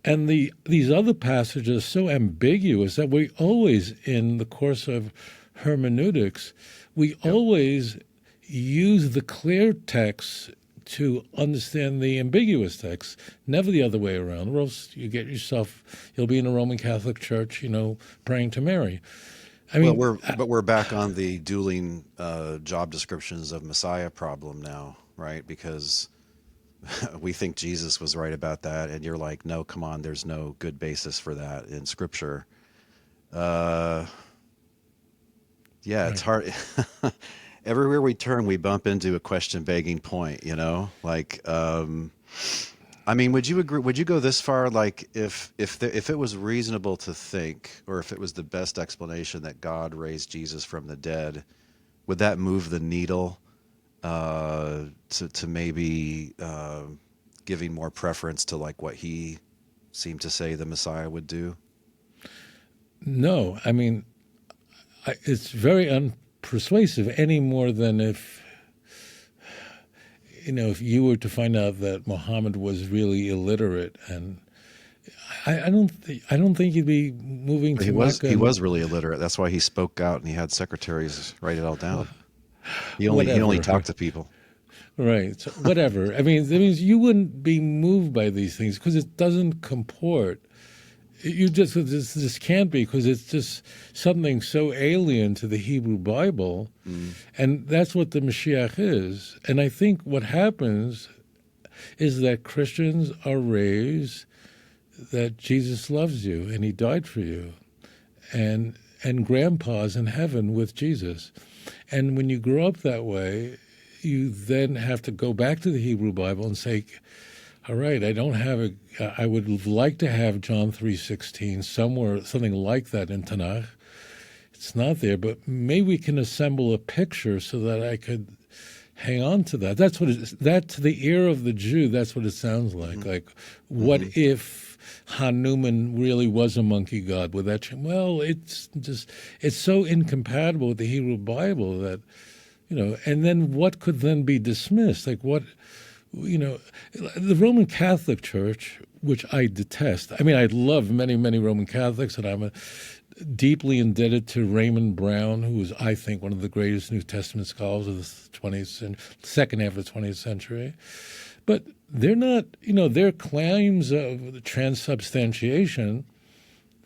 and these other passages are so ambiguous that we always, in the course of hermeneutics, we always use the clear text to understand the ambiguous text, never the other way around, or else you'll be in a Roman Catholic church, praying to Mary. I mean, we're back on the dueling job descriptions of Messiah problem now, right? Because we think Jesus was right about that, and you're like, no, come on, there's no good basis for that in Scripture. Right. It's hard. Everywhere we turn, we bump into a question-begging point. Like, I mean, would you agree? Would you go this far? Like, if it was reasonable to think, or if it was the best explanation that God raised Jesus from the dead, would that move the needle to maybe giving more preference to like what he seemed to say the Messiah would do? No, I mean, it's very unpersuasive any more than if you were to find out that Muhammad was really illiterate, and I don't think he'd be moving to Mecca. He was really illiterate. That's why he spoke out and he had secretaries write it all down. He only talked to people. Right. So whatever. I mean, that means you wouldn't be moved by these things because it doesn't comport. This can't be, because it's just something so alien to the Hebrew Bible, and that's what the Mashiach is. And I think what happens is that Christians are raised that Jesus loves you and he died for you, and Grandpa's in heaven with Jesus. And when you grow up that way, you then have to go back to the Hebrew Bible and say, all right, I would like to have John 3:16 somewhere, something like that in Tanakh. It's not there, but maybe we can assemble a picture so that I could hang on to that. That's what that to the ear of the Jew, that's what it sounds like. Mm-hmm. Like, what if Hanuman really was a monkey god? Would that change? Well, it's so incompatible with the Hebrew Bible that, and then what could then be dismissed? Like what? The Roman Catholic Church, which I detest. I mean, I love many, many Roman Catholics, and I'm deeply indebted to Raymond Brown, who was, I think, one of the greatest New Testament scholars of the 20th second half of the 20th century. But they're not, their claims of transubstantiation,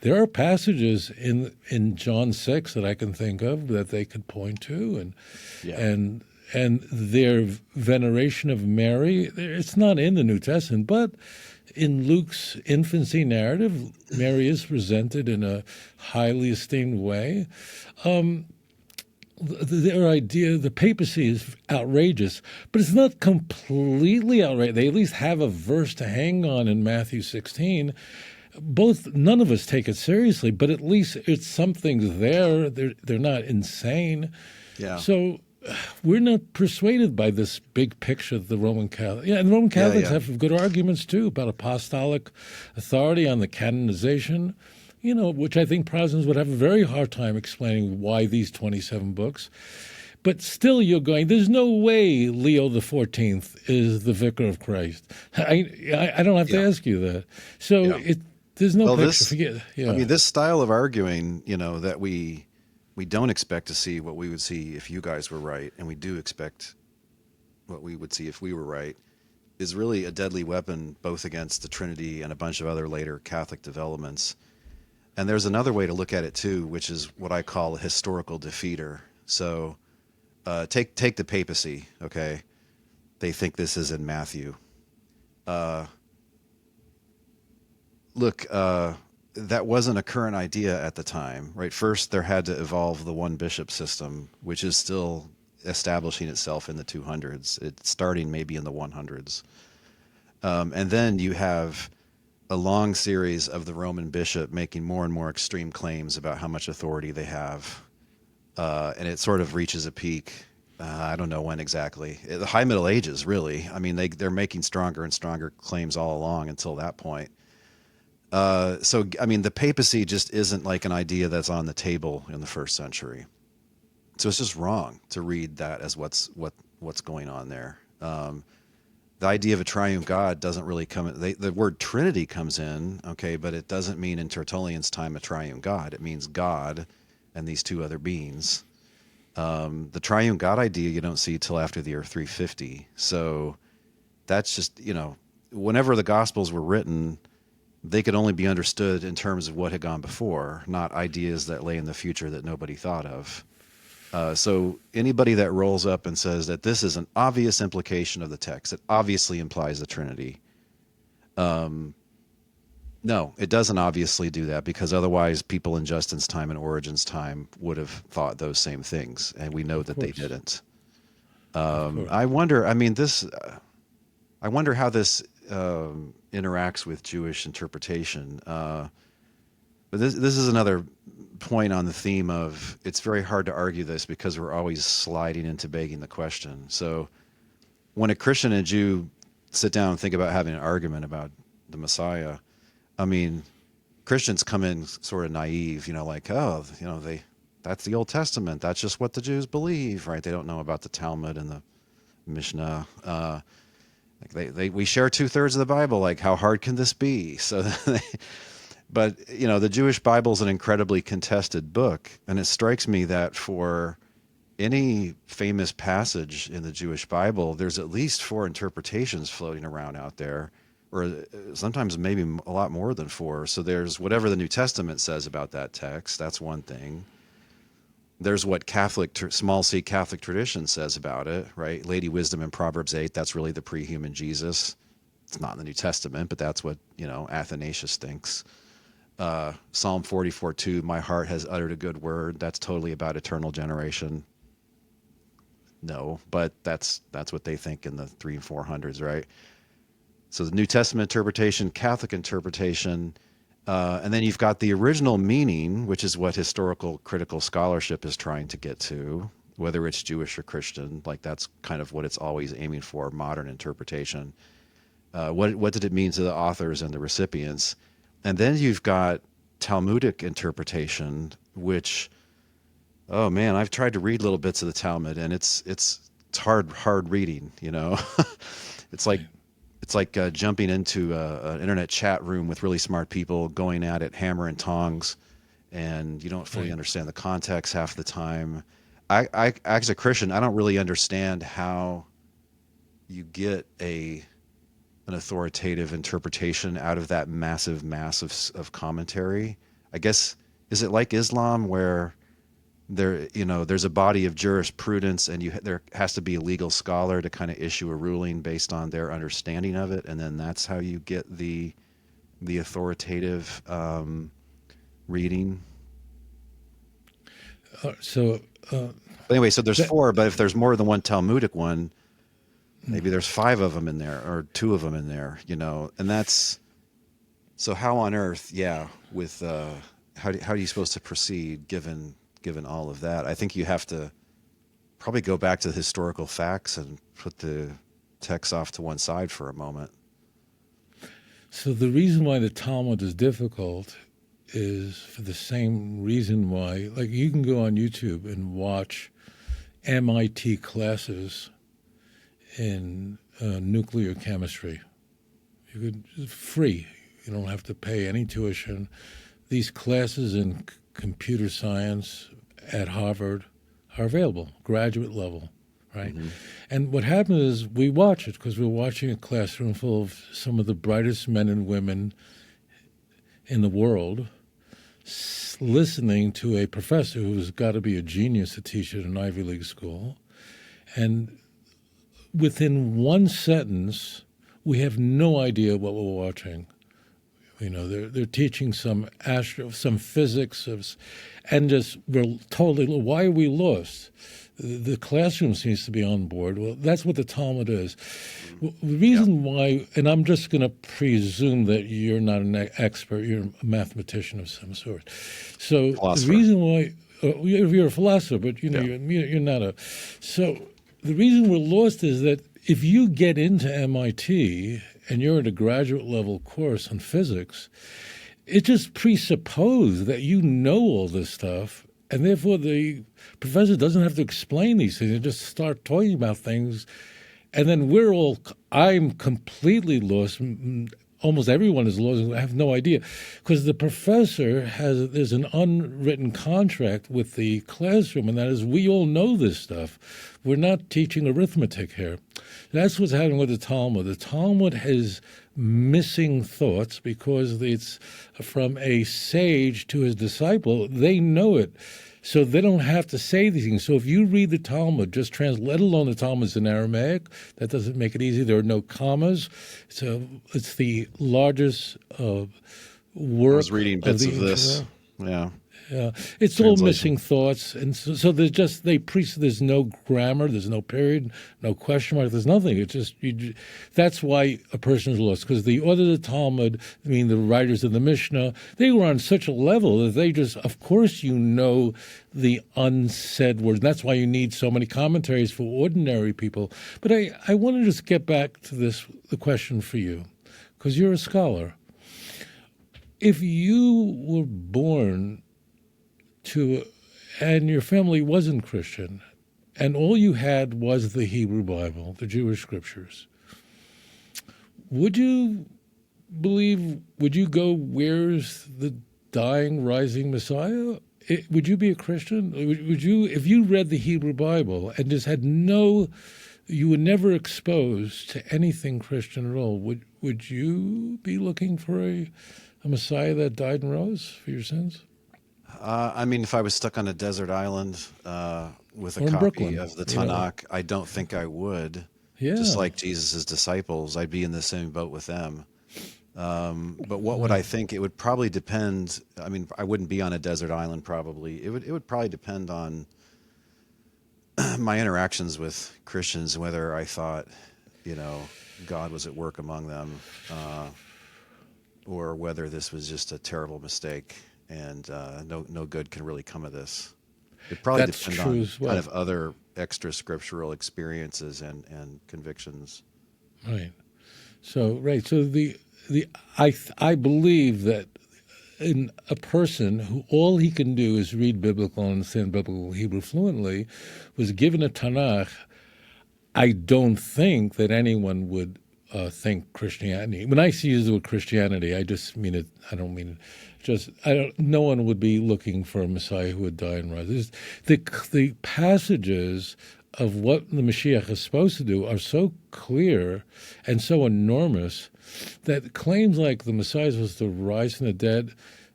there are passages in John 6 that I can think of that they could point to, and their veneration of Mary, it's not in the New Testament, but in Luke's infancy narrative, Mary is presented in a highly esteemed way. Their idea, the papacy, is outrageous, but it's not completely outrageous. They at least have a verse to hang on in Matthew 16. None of us take it seriously, but at least it's something there. They're not insane. Yeah. So we're not persuaded by this big picture of the Roman Catholic. Yeah, and Roman Catholics have good arguments too about apostolic authority on the canonization, which I think Protestants would have a very hard time explaining why these 27 books. But still you're going, there's no way Leo the 14th is the vicar of Christ. I don't have to ask you that. So there's no picture. Forget. Yeah. I mean, this style of arguing, that we don't expect to see what we would see if you guys were right, and we do expect what we would see if we were right, is really a deadly weapon both against the Trinity and a bunch of other later Catholic developments. And there's another way to look at it too, which is what I call a historical defeater. So take the papacy, okay? They think this is in Matthew. Look, that wasn't a current idea at the time, right? First, there had to evolve the one bishop system, which is still establishing itself in the 200s. It's starting maybe in the 100s. And then you have a long series of the Roman bishop making more and more extreme claims about how much authority they have. And it sort of reaches a peak. I don't know when exactly. The High Middle Ages, really. I mean, they're making stronger and stronger claims all along until that point. So, I mean, the papacy just isn't like an idea that's on the table in the first century. So it's just wrong to read that as what's going on there. The idea of a triune God doesn't really come. The word Trinity comes in, okay, but it doesn't mean in Tertullian's time a triune God. It means God and these two other beings. The triune God idea you don't see till after the year 350. So that's just, whenever the Gospels were written, they could only be understood in terms of what had gone before, not ideas that lay in the future that nobody thought of. So anybody that rolls up and says that this is an obvious implication of the text, it obviously implies the Trinity. No, it doesn't obviously do that, because otherwise people in Justin's time and Origen's time would have thought those same things, and we know that they didn't. I wonder, I mean, I wonder how this interacts with Jewish interpretation. But this is another point on the theme of it's very hard to argue this because we're always sliding into begging the question. So when a Christian and a Jew sit down and think about having an argument about the Messiah, I mean, Christians come in sort of naive, like, that's the Old Testament. That's just what the Jews believe, right? They don't know about the Talmud and the Mishnah. We share 2/3 of the Bible. Like, how hard can this be? So, but the Jewish Bible is an incredibly contested book, and it strikes me that for any famous passage in the Jewish Bible, there's at least 4 interpretations floating around out there, or sometimes maybe a lot more than 4. So there's whatever the New Testament says about that text. That's one thing. There's what small c Catholic tradition says about it, right? Lady Wisdom in Proverbs 8, that's really the pre-human Jesus. It's not in the New Testament, but that's what, Athanasius thinks. Psalm 44:2, my heart has uttered a good word. That's totally about eternal generation. No, but that's what they think in the 300s and 400s, right? So the New Testament interpretation, Catholic interpretation, and then you've got the original meaning, which is what historical critical scholarship is trying to get to, whether it's Jewish or Christian. Like, that's kind of what it's always aiming for, modern interpretation. What did it mean to the authors and the recipients? And then you've got Talmudic interpretation, which, oh man, I've tried to read little bits of the Talmud, and it's hard reading. It's like jumping into an internet chat room with really smart people going at it hammer and tongs, and you don't fully understand the context half the time. I as a Christian, I don't really understand how you get an authoritative interpretation out of that massive mass of commentary. I guess, is it like Islam where there's a body of jurisprudence, and there has to be a legal scholar to kind of issue a ruling based on their understanding of it, and then that's how you get the authoritative reading. But anyway, so there's 4, but if there's more than one Talmudic one, maybe there's 5 of them in there, or 2 of them in there, and that's, so how on earth, with how are you supposed to proceed given all of that? I think you have to probably go back to the historical facts and put the text off to one side for a moment. So the reason why the Talmud is difficult is for the same reason why, like, you can go on YouTube and watch MIT classes in nuclear chemistry. You could, free. You don't have to pay any tuition. These classes in computer science at Harvard are available, graduate level, right? Mm-hmm. And what happens is we watch it because we're watching a classroom full of some of the brightest men and women in the world, listening to a professor who's got to be a genius to teach at an Ivy League school. And within one sentence, we have no idea what we're watching. You know, they're teaching some physics, and just we're totally, why are we lost? The classroom seems to be on board. Well, that's what the Talmud is. The reason why, and I'm just going to presume that you're not an expert, you're a mathematician of some sort. So philosopher. The reason why, you're a philosopher, but you know, you're not a. So the reason we're lost is that if you get into MIT and you're at a graduate level course on physics, it just presupposes that you know all this stuff, and therefore the professor doesn't have to explain these things and just start talking about things. And then I'm completely lost. Almost everyone is lost. I have no idea. Because the professor there's an unwritten contract with the classroom, and that is we all know this stuff. We're not teaching arithmetic here. That's what's happening with the Talmud. The Talmud has missing thoughts because it's from a sage to his disciple. They know it. So they don't have to say these things. So if you read the Talmud, let alone the Talmud's in Aramaic, that doesn't make it easy. There are no commas. So it's the largest work. I was reading bits of this. Yeah. Yeah, it's all missing thoughts, and so there's no grammar, there's no period, no question mark, there's nothing. It's just that's why a person is lost, because the authors of the Talmud, I mean the writers of the Mishnah, they were on such a level that they just, of course, you know the unsaid words. And that's why you need so many commentaries for ordinary people. But I want to just get back to the question for you, because you're a scholar. If you were born and your family wasn't Christian, and all you had was the Hebrew Bible, the Jewish scriptures, would you go, where's the dying, rising Messiah? Would you be a Christian? Would you, if you read the Hebrew Bible and just had you were never exposed to anything Christian at all, would you be looking for a Messiah that died and rose for your sins? I mean, if I was stuck on a desert island with a copy Brooklyn, of the Tanakh, I don't think I would. Yeah. Just like Jesus' disciples, I'd be in the same boat with them. But what would I think? It would probably depend. I mean, I wouldn't be on a desert island probably. It would probably depend on my interactions with Christians, whether I thought, God was at work among them, or whether this was just a terrible mistake. And no good can really come of this. It probably depends on kind of other extra scriptural experiences and convictions. Right. So I believe that in a person who all he can do is read biblical and understand biblical Hebrew fluently was given a Tanakh, I don't think that anyone would think Christianity. When I use the word Christianity, I just mean it. I don't mean it. No one would be looking for a Messiah who would die and rise. The passages of what the Mashiach is supposed to do are so clear and so enormous that claims like the Messiah is supposed to rise from the dead,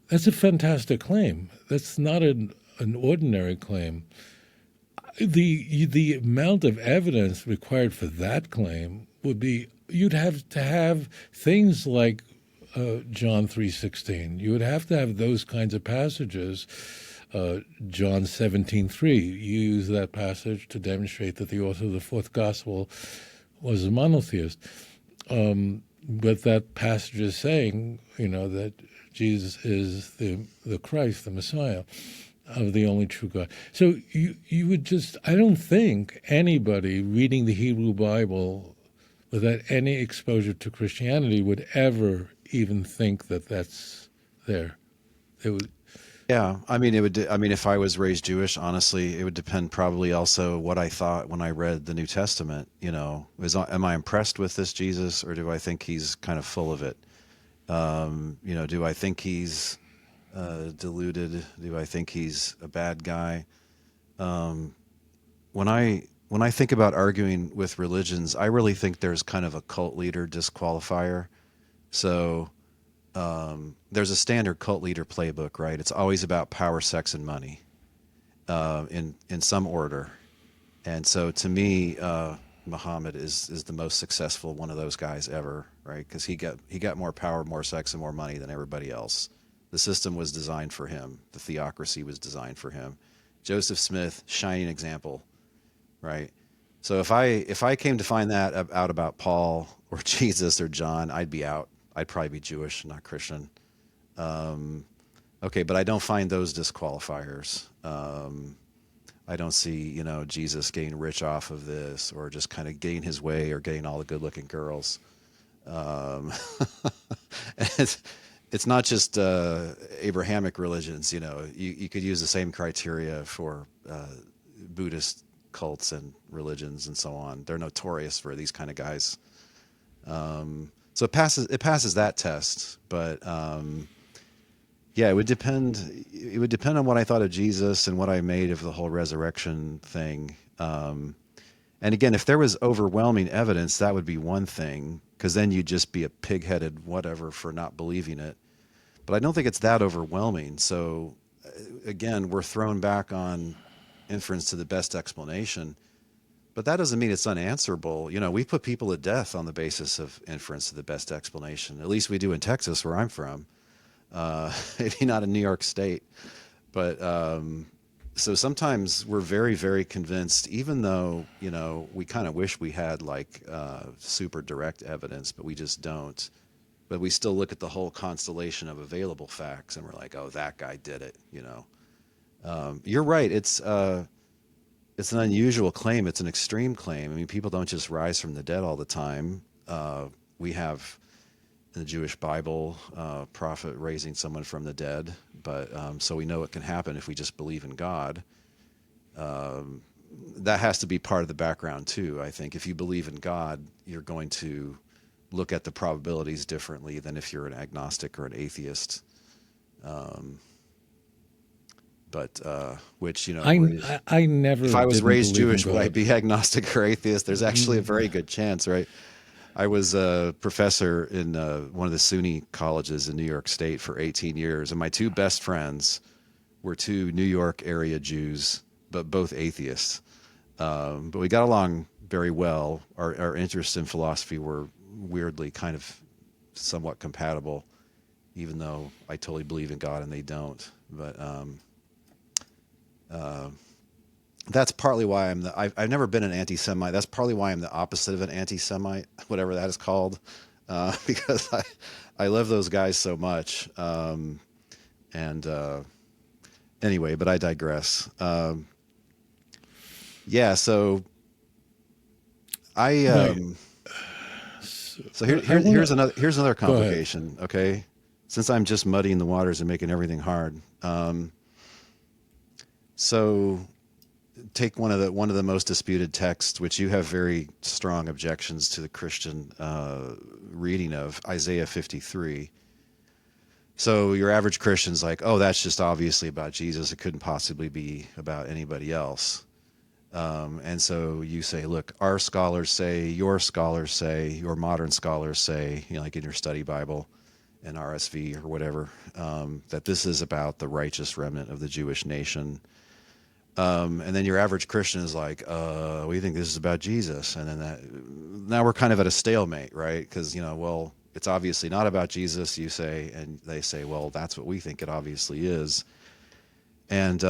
that's a fantastic claim. That's not an ordinary claim. The amount of evidence required for that claim would be, you'd have to have things like John 3:16. You would have to have those kinds of passages. John 17:3. You use that passage to demonstrate that the author of the fourth gospel was a monotheist. But that passage is saying, that Jesus is the Christ, the Messiah. of the only true God. So you would just, I don't think anybody reading the Hebrew Bible without any exposure to Christianity would ever even think that that's there. They would, Yeah, I mean, it would. I mean, if I was raised Jewish, honestly, it would depend probably also what I thought when I read the New Testament. Am I impressed with this Jesus, or do I think he's kind of full of it? Do I think he's deluded? Do I think he's a bad guy? When I think about arguing with religions, I really think there's kind of a cult leader disqualifier. So there's a standard cult leader playbook, right? It's always about power, sex, and money, in some order. And so to me, Muhammad is the most successful one of those guys ever, right? Because he got more power, more sex, and more money than everybody else. The system was designed for him. The theocracy was designed for him. Joseph Smith, shining example, right? So if I came to find that out about Paul or Jesus or John, I'd be out. I'd probably be Jewish, not Christian. Okay, but I don't find those disqualifiers. I don't see, Jesus getting rich off of this, or just kind of getting his way, or getting all the good-looking girls. Um, it's not just Abrahamic religions. You could use the same criteria for Buddhist cults and religions and so on. They're notorious for these kind of guys. So it passes that test, but yeah, it would depend. It would depend on what I thought of Jesus and what I made of the whole resurrection thing. And again, if there was overwhelming evidence, that would be one thing, because then you'd just be a pig-headed whatever for not believing it. But I don't think it's that overwhelming. So again, we're thrown back on inference to the best explanation. But that doesn't mean it's unanswerable. We put people to death on the basis of inference to the best explanation. At least we do in Texas, where I'm from. Maybe not in New York State. But so sometimes we're very, very convinced, even though, we kind of wish we had like super direct evidence, but we just don't. But we still look at the whole constellation of available facts and we're like, oh, that guy did it, You're right. It's an unusual claim. It's an extreme claim. I mean, people don't just rise from the dead all the time. We have in the Jewish Bible, prophet raising someone from the dead, but so we know it can happen if we just believe in God. That has to be part of the background too. I think if you believe in God, you're going to look at the probabilities differently than if you're an agnostic or an atheist. But which I never if I was didn't raised believe in Jewish, would I God. be agnostic or atheist? There's actually a very good chance, right? I was a professor in one of the SUNY colleges in New York State for 18 years, and my two best friends were two New York area Jews, but both atheists. But we got along very well. Our interests in philosophy were weirdly kind of somewhat compatible, even though I totally believe in God and they don't. But that's partly why I've never been an anti-Semite. That's partly why I'm the opposite of an anti-Semite, whatever that is called, because I love those guys so much. And anyway, but I digress. Yeah, so I Right. so I want here's to another go ahead. complication. Okay, since I'm just muddying the waters and making everything hard. So take one of the most disputed texts, which you have very strong objections to the Christian reading of, Isaiah 53. So your average Christian's like, oh, that's just obviously about Jesus. It couldn't possibly be about anybody else. And so you say, look, our scholars say, your modern scholars say, like in your study Bible and RSV or whatever, that this is about the righteous remnant of the Jewish nation. And then your average Christian is like, we think this is about Jesus. And then now we're kind of at a stalemate, right? Because, well, it's obviously not about Jesus, you say, and they say, well, that's what we think it obviously is. And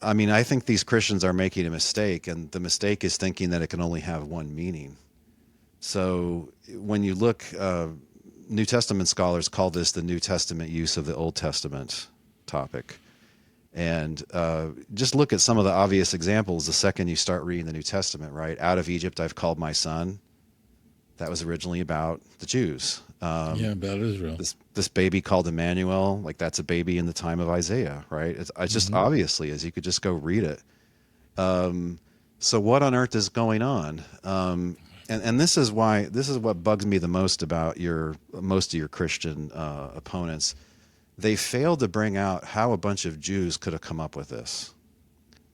I mean, I think these Christians are making a mistake, and the mistake is thinking that it can only have one meaning. So when you look, New Testament scholars call this the New Testament use of the Old Testament topic. And just look at some of the obvious examples the second you start reading the New Testament, right? Out of Egypt I've called my son. That was originally about the Jews. About Israel. This baby called Emmanuel, like that's a baby in the time of Isaiah, right? It's just obviously, as you could just go read it. So what on earth is going on? And this is what bugs me the most about most of your Christian opponents. They failed to bring out how a bunch of Jews could have come up with this,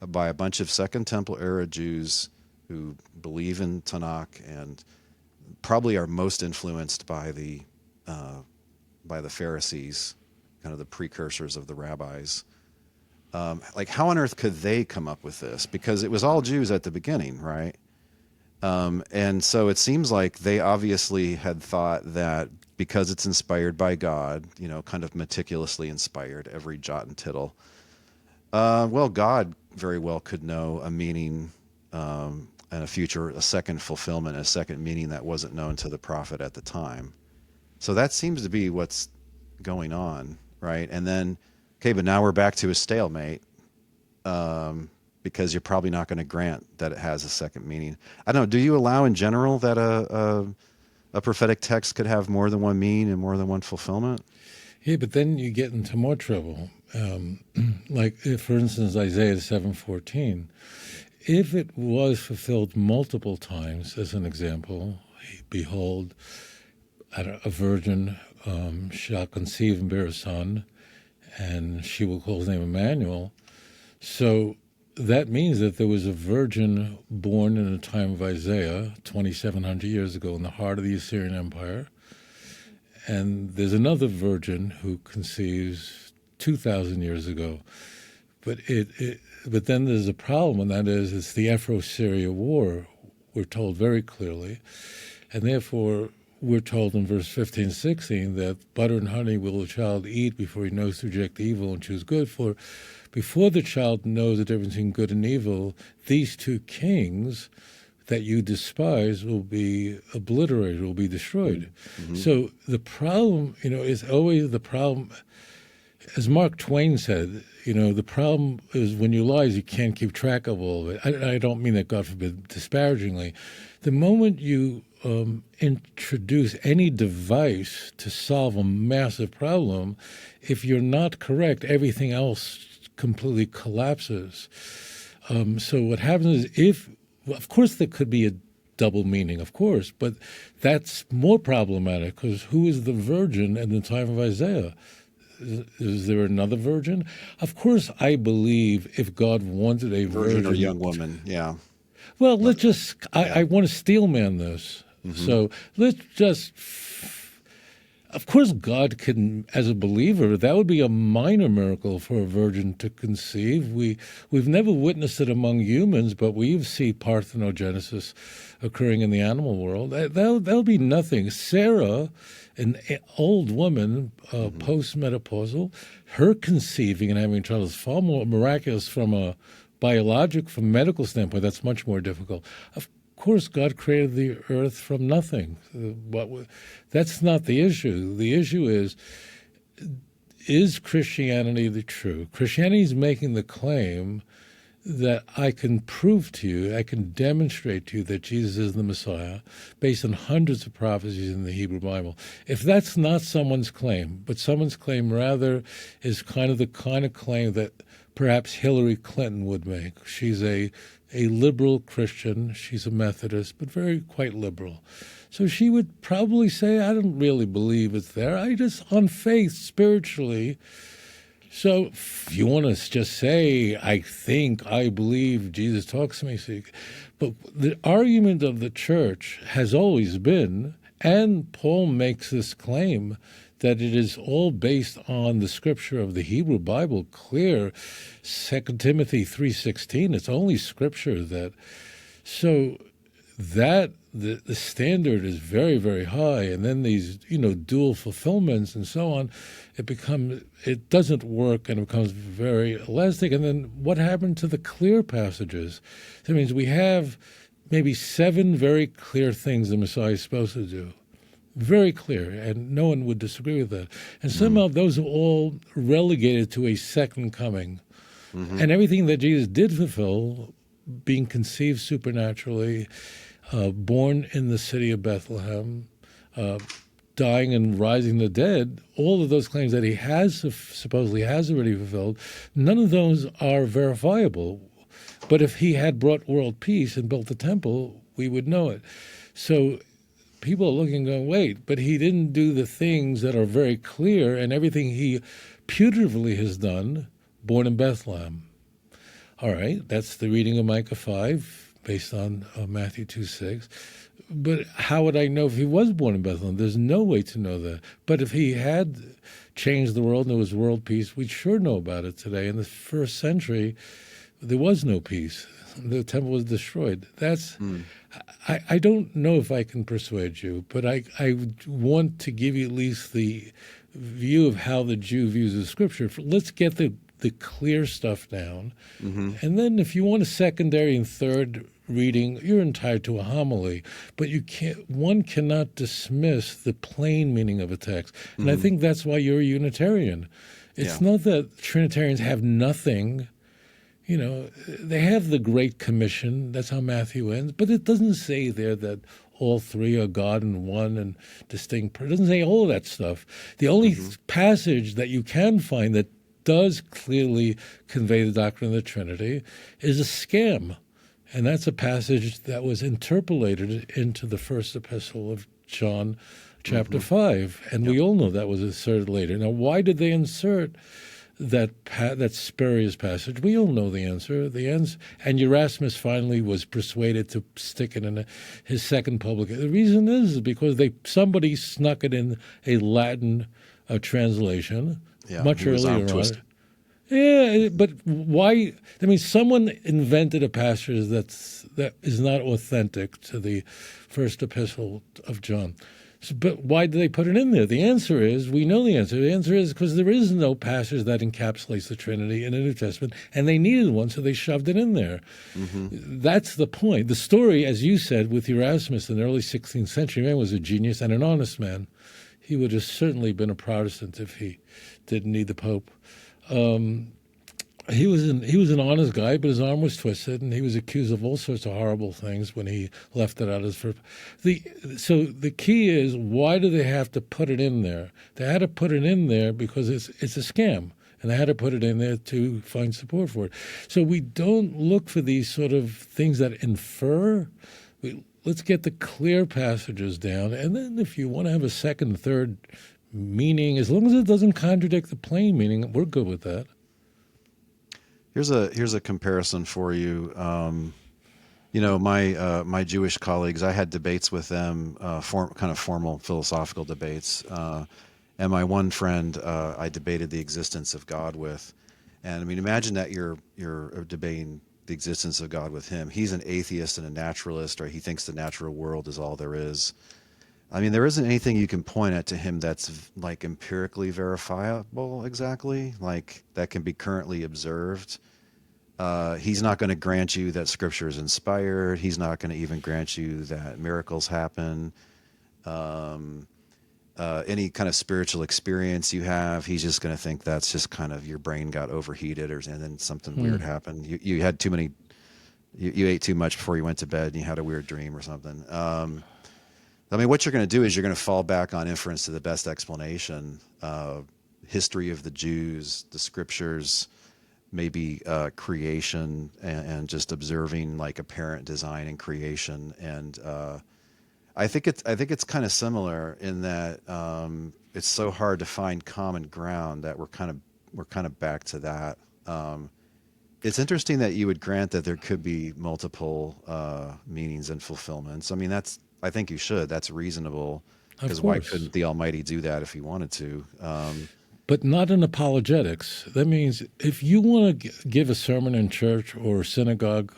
by a bunch of Second Temple era Jews who believe in Tanakh and probably are most influenced by the Pharisees, kind of the precursors of the rabbis. Like, how on earth could they come up with this? Because it was all Jews at the beginning, right? And so it seems like they obviously had thought that because it's inspired by God, kind of meticulously inspired, every jot and tittle. Well, God very well could know a meaning and a second fulfillment, a second meaning that wasn't known to the prophet at the time. So that seems to be what's going on, right? And then, okay, but now we're back to a stalemate, because you're probably not going to grant that it has a second meaning. I don't know. Do you allow in general that a prophetic text could have more than one meaning and more than one fulfillment? Yeah, but then you get into more trouble. Like, if, for instance, Isaiah 7:14, if it was fulfilled multiple times, as an example, behold, a virgin shall conceive and bear a son, and she will call his name Emmanuel. So that means that there was a virgin born in the time of Isaiah, 2,700 years ago, in the heart of the Assyrian Empire. And there's another virgin who conceives 2,000 years ago. But but then there's a problem, and that is it's the Afro-Syria war, we're told very clearly. And therefore, we're told in verse 15, 16, that butter and honey will the child eat before he knows to reject evil and choose good. For before the child knows the difference between good and evil, these two kings that you despise will be obliterated, will be destroyed. Mm-hmm. So the problem, is always the problem. As Mark Twain said, the problem is when you lie, you can't keep track of all of it. I don't mean that, God forbid, disparagingly. The moment you introduce any device to solve a massive problem, if you're not correct, everything else completely collapses. So what happens is of course there could be a double meaning, of course, but that's more problematic because who is the virgin in the time of Isaiah? Is there another virgin? Of course, I believe if God wanted a virgin or young woman, yeah. Well, let's just, I want to steelman this. Mm-hmm. So let's just, of course, God can, as a believer, that would be a minor miracle for a virgin to conceive. We've never witnessed it among humans, but we see parthenogenesis occurring in the animal world. That'll be nothing. Sarah, an old woman, post-menopausal, her conceiving and having a child is far more miraculous from a from medical standpoint. That's much more difficult. Of course, God created the earth from nothing. That's not the issue. The issue is Christianity the true? Christianity is making the claim that I can prove to you, I can demonstrate to you that Jesus is the Messiah based on hundreds of prophecies in the Hebrew Bible. If that's not someone's claim, but someone's claim rather is kind of the kind of claim that perhaps Hillary Clinton would make. She's a liberal Christian. She's a Methodist, but quite liberal. So she would probably say, I don't really believe it's there. I just, on faith, spiritually. So if you want to just say, I believe Jesus talks to me. But the argument of the church has always been, and Paul makes this claim, that it is all based on the scripture of the Hebrew Bible, clear. 2 Timothy 3:16, it's only scripture that. So that the standard is very, very high, and then these dual fulfillments and so on, it doesn't work and it becomes very elastic. And then what happened to the clear passages? That means we have maybe 7 very clear things the Messiah is supposed to do. Very clear, and no one would disagree with that. And somehow those are all relegated to a second coming. And everything that Jesus did fulfill, being conceived supernaturally, born in the city of Bethlehem, dying and rising the dead, all of those claims that he has supposedly has already fulfilled, none of those are verifiable. But if he had brought world peace and built the temple, we would know it. So people are looking and going, wait, but he didn't do the things that are very clear, and everything he putatively has done, born in Bethlehem. All right, that's the reading of Micah 5, based on Matthew 2:6. But how would I know if he was born in Bethlehem? There's no way to know that. But if he had changed the world and there was world peace, we'd sure know about it today. In the first century, there was no peace. The temple was destroyed. I don't know if I can persuade you, but I want to give you at least the view of how the Jew views the Scripture. Let's get the clear stuff down. And then if you want a secondary and third reading, you're entitled to a homily, but one cannot dismiss the plain meaning of a text. And I think that's why you're a Unitarian. It's not that Trinitarians have nothing. They have the Great Commission. That's how Matthew ends. But it doesn't say there that all three are God and one and distinct. It doesn't say all of that stuff. The only passage that you can find that does clearly convey the doctrine of the Trinity is a scam. And that's a passage that was interpolated into the first epistle of John, chapter 5. And we all know that was inserted later. Now, why did they insert that spurious passage? We all know the answer. And Erasmus finally was persuaded to stick it in his second publication. The reason is because somebody snuck it in a Latin translation much earlier on. Yeah, but why? I mean, someone invented a passage that is not authentic to the first epistle of John. But why do they put it in there? The answer is, we know the answer. The answer is because there is no passage that encapsulates the Trinity in the New Testament, and they needed one, so they shoved it in there. That's the point. The story, as you said, with Erasmus in the early 16th century, man was a genius and an honest man. He would have certainly been a Protestant if he didn't need the Pope. He was an honest guy, but his arm was twisted, and he was accused of all sorts of horrible things when he left it out as for So the key is, why do they have to put it in there? They had to put it in there because it's a scam, and they had to put it in there to find support for it. So we don't look for these sort of things that infer. Let's get the clear passages down, and then if you want to have a second, third meaning, as long as it doesn't contradict the plain meaning, we're good with that. Here's a comparison for you. My Jewish colleagues, I had debates with them, kind of formal philosophical debates. And my one friend, I debated the existence of God with. And I mean, imagine that you're debating the existence of God with him. He's an atheist and a naturalist, or he thinks the natural world is all there is. I mean, there isn't anything you can point at to him that's like empirically verifiable exactly, like that can be currently observed. He's not going to grant you that Scripture is inspired. He's not going to even grant you that miracles happen. Any kind of spiritual experience you have, he's just going to think that's just kind of your brain got overheated, and then something weird happened. You had too many, you ate too much before you went to bed, and you had a weird dream or something. I mean, what you're going to do is you're going to fall back on inference to the best explanation, history of the Jews, the Scriptures, maybe creation, and just observing like apparent design in creation. And I think it's kind of similar in that it's so hard to find common ground that we're kind of back to that. It's interesting that you would grant that there could be multiple meanings and fulfillments. I mean, I think you should. That's reasonable, because why couldn't the Almighty do that if he wanted to? But not in apologetics. That means if you want to give a sermon in church or synagogue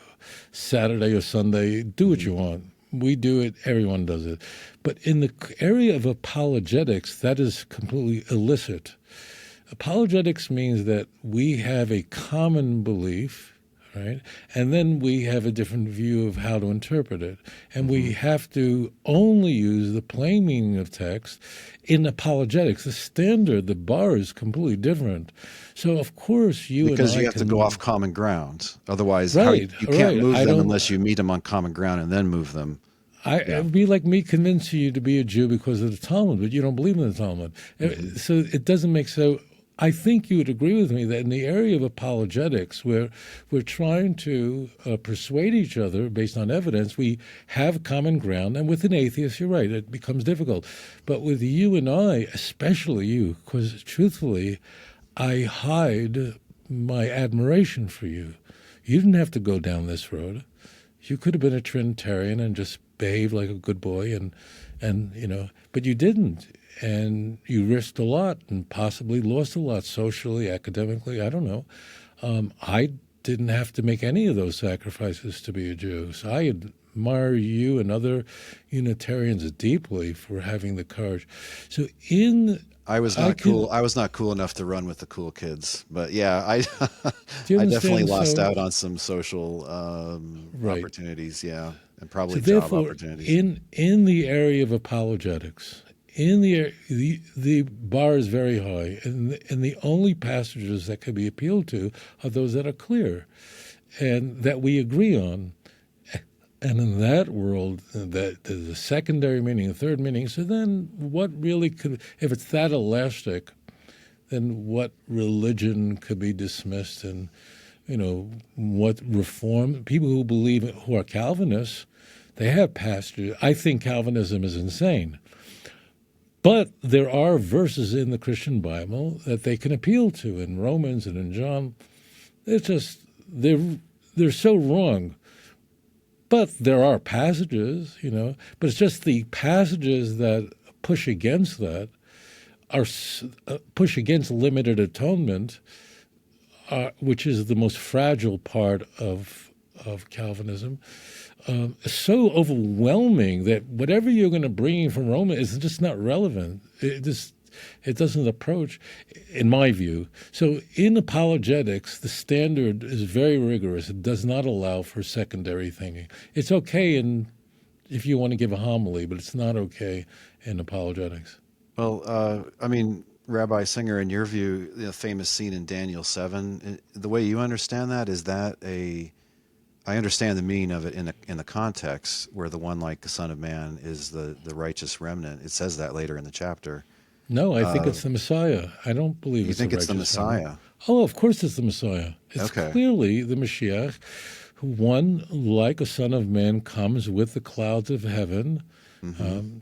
Saturday or Sunday, do what you want. We do it. Everyone does it. But in the area of apologetics, that is completely illicit. Apologetics means that we have a common belief, right? And then we have a different view of how to interpret it. And we have to only use the plain meaning of text. In apologetics, the standard, the bar is completely different. So, of course, you Because and I you have to can... go off common ground. Otherwise, Right, you can't right. move I them don't... unless you meet them on common ground and then move them. It would be like me convincing you to be a Jew because of the Talmud, but you don't believe in the Talmud. So it doesn't make so. I think you would agree with me that in the area of apologetics, where we're trying to persuade each other based on evidence, we have common ground. And with an atheist, you're right, it becomes difficult. But with you and I, especially you, because truthfully, I hide my admiration for you. You didn't have to go down this road. You could have been a Trinitarian and just behaved like a good boy, and you know, but you didn't, and you risked a lot and possibly lost a lot socially, academically. I don't know. I didn't have to make any of those sacrifices to be a Jew. So I admire you and other Unitarians deeply for having the courage. So I was not cool. I was not cool enough to run with the cool kids, but yeah, I definitely lost out on some social opportunities, yeah, and probably job opportunities. In the area of apologetics, the bar is very high, and the only passages that can be appealed to are those that are clear and that we agree on. And in that world, that there's a secondary meaning, a third meaning. So then what really could, if it's that elastic, then what religion could be dismissed, and, you know, what reform? People who believe, who are Calvinists, they have passages. I think Calvinism is insane. But there are verses in the Christian Bible that they can appeal to in Romans and in John. It's just, they're so wrong. But there are passages, you know, but it's just the passages that push against that, are push against limited atonement, which is the most fragile part of Calvinism, so overwhelming that whatever you're going to bring from Romans is just not relevant. It doesn't approach, in my view. So in apologetics, the standard is very rigorous. It does not allow for secondary thinking. It's okay if you want to give a homily, but it's not okay in apologetics. Well, I mean, Rabbi Singer, in your view, the famous scene in Daniel 7, the way you understand that, is that I understand the meaning of it in the context where the one like the Son of Man is the righteous remnant. It says that later in the chapter. No, I think it's the Messiah. I don't believe it's the righteous the Messiah? remnant. Oh, of course it's the Messiah. It's clearly the Mashiach, who one, like a Son of Man, comes with the clouds of heaven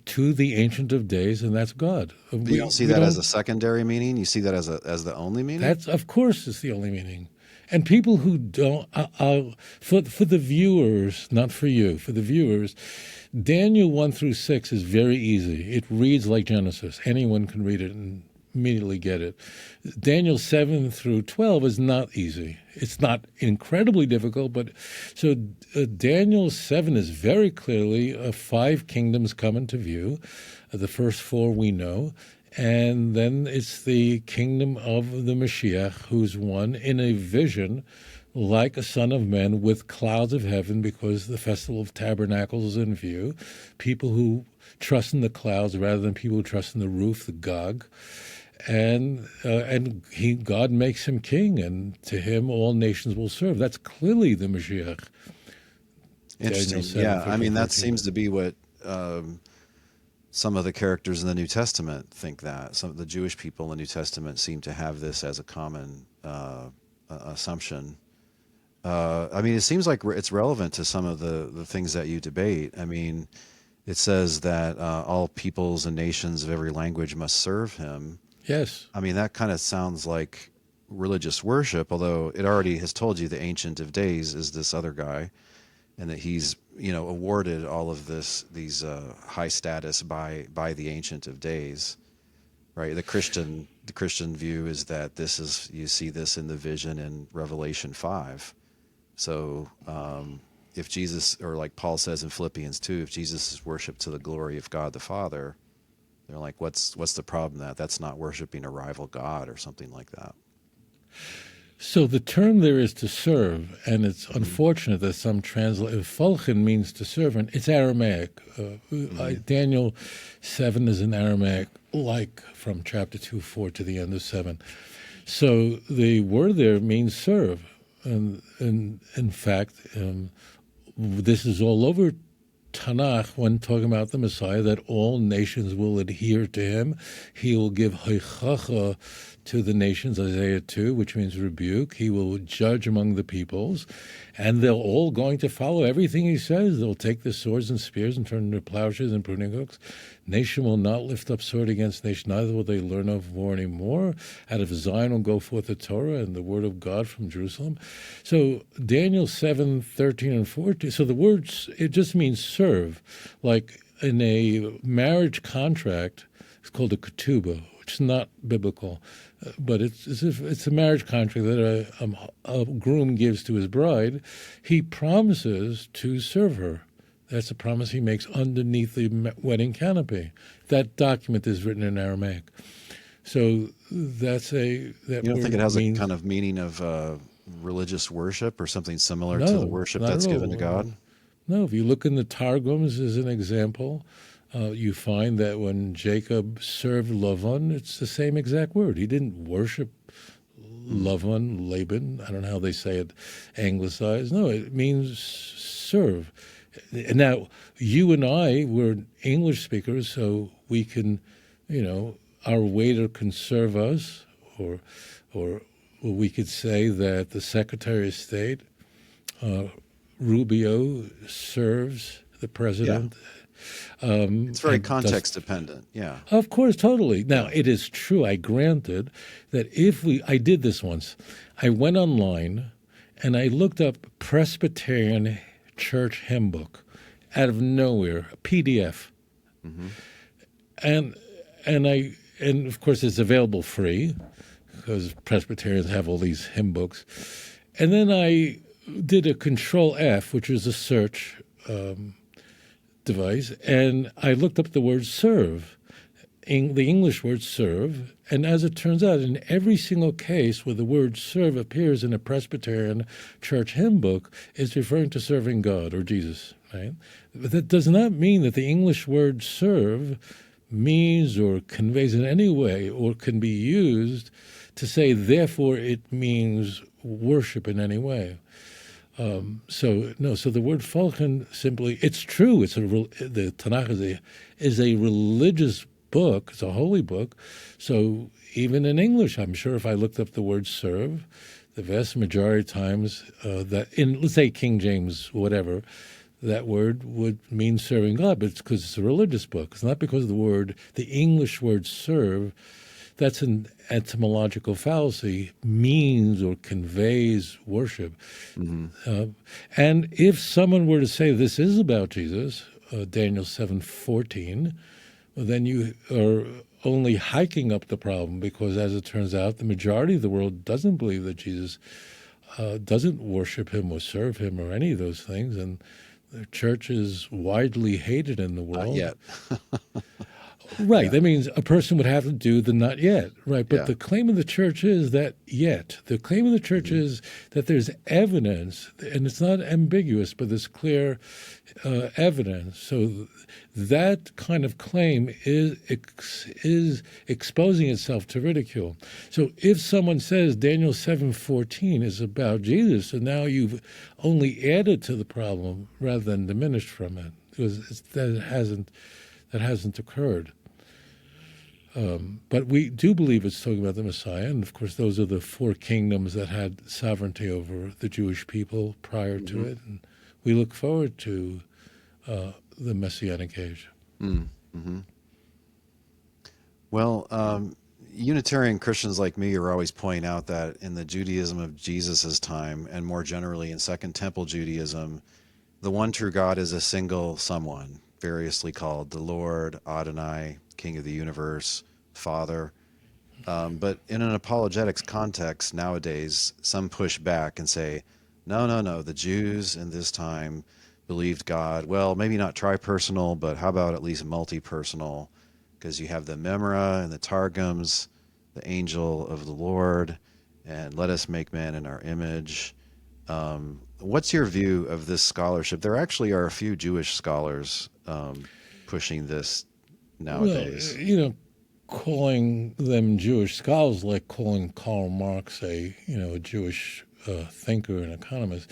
to the Ancient of Days, and that's God. You don't see that as a secondary meaning? You see that as the only meaning? That's, of course, it's the only meaning. And people who don't, for the viewers, not for you, for the viewers, Daniel 1 through 6 is very easy. It reads like Genesis. Anyone can read it and immediately get it. Daniel 7 through 12 is not easy. It's not incredibly difficult, but so Daniel 7 is very clearly 5 kingdoms come into view. The first 4 we know. And then it's the kingdom of the Mashiach, who's one in a vision like a Son of Man with clouds of heaven, because the Festival of Tabernacles is in view. People who trust in the clouds rather than people who trust in the roof, the Gog. And God makes him king, and to him all nations will serve. That's clearly the Mashiach. Interesting. Yeah, I mean, that seems to be what some of the characters in the New Testament think that. Some of the Jewish people in the New Testament seem to have this as a common assumption. I mean, it seems like it's relevant to some of the things that you debate. I mean, it says that all peoples and nations of every language must serve him. Yes. I mean, that kind of sounds like religious worship, although it already has told you the Ancient of Days is this other guy, and that he's, you know, awarded all of these high status by the Ancient of Days, right? The Christian view is that you see this in the vision in Revelation 5. So if Jesus, or like Paul says in Philippians 2, if Jesus is worshipped to the glory of God the Father, they're like, what's the problem? That's not worshiping a rival God or something like that. So the term there is to serve, and it's unfortunate that some translate. Folchen means to serve, and it's Aramaic. Daniel 7 is in Aramaic, like from chapter 2:4 to the end of 7. So the word there means serve, and in fact, this is all over Tanakh when talking about the Messiah, that all nations will adhere to him. He will give hoichacha to the nations, Isaiah 2, which means rebuke. He will judge among the peoples, and they're all going to follow everything he says. They'll take their swords and spears and turn into plowshares and pruning hooks. Nation will not lift up sword against nation, neither will they learn of war anymore. Out of Zion will go forth the Torah and the word of God from Jerusalem. So Daniel 7:13 and 14, so the words, it just means serve. Like in a marriage contract, it's called a ketubah, which is not biblical. But it's a marriage contract that a groom gives to his bride. He promises to serve her. That's a promise he makes underneath the wedding canopy. That document is written in Aramaic. So that's You don't think it has a kind of meaning of religious worship or something similar to the worship that's given to God? No, if you look in the Targums as an example, you find that when Jacob served Lavan, it's the same exact word. He didn't worship Laban. I don't know how they say it, anglicized. No, it means serve. Now, you and I, we're English speakers, so we can, our waiter can serve us, or we could say that the Secretary of State, Rubio, serves the president. Yeah. It's very context dependent, yeah. Of course, totally. Now, it is true, I granted, that I did this once. I went online and I looked up Presbyterian Church hymn book out of nowhere, a PDF. And of course it's available free because Presbyterians have all these hymn books. And then I did a Control F, which was a search device, and I looked up the word serve, the English word serve, and as it turns out, in every single case where the word serve appears in a Presbyterian church hymn book, it's referring to serving God or Jesus, right? But that does not mean that the English word serve means or conveys in any way or can be used to say, therefore, it means worship in any way. So the word Folchen simply, it's true. The Tanakh is a religious book. It's a holy book. So even in English, I'm sure if I looked up the word serve, the vast majority of times that in, let's say King James, whatever, that word would mean serving God, but it's because it's a religious book. It's not because of the English word serve. That's an etymological fallacy, means or conveys worship. And if someone were to say this is about Jesus, Daniel 7:14, well, then you are only hiking up the problem because, as it turns out, the majority of the world doesn't believe that Jesus doesn't worship him or serve him or any of those things, and the church is widely hated in the world. Not yet. Right. Yeah. That means a person would have to do the not yet. Right. But the claim of the church is that yet. The claim of the church is that there's evidence, and it's not ambiguous, but there's clear evidence. So that kind of claim is exposing itself to ridicule. So if someone says Daniel 7:14 is about Jesus, and now you've only added to the problem rather than diminished from it, because that hasn't occurred. But we do believe it's talking about the Messiah, and of course those are the four kingdoms that had sovereignty over the Jewish people prior to it, and we look forward to the Messianic age. Well, Unitarian Christians like me are always pointing out that in the Judaism of Jesus's time, and more generally in Second Temple Judaism, the one true God is a single someone, variously called the Lord, Adonai, King of the universe, Father. But in an apologetics context nowadays, some push back and say, no, the Jews in this time believed God, well, maybe not tri-personal, but how about at least multi-personal? Because you have the Memra and the Targums, the angel of the Lord, and let us make man in our image. What's your view of this scholarship? There actually are a few Jewish scholars pushing this nowadays. Well, calling them Jewish scholars like calling Karl Marx a Jewish thinker and economist.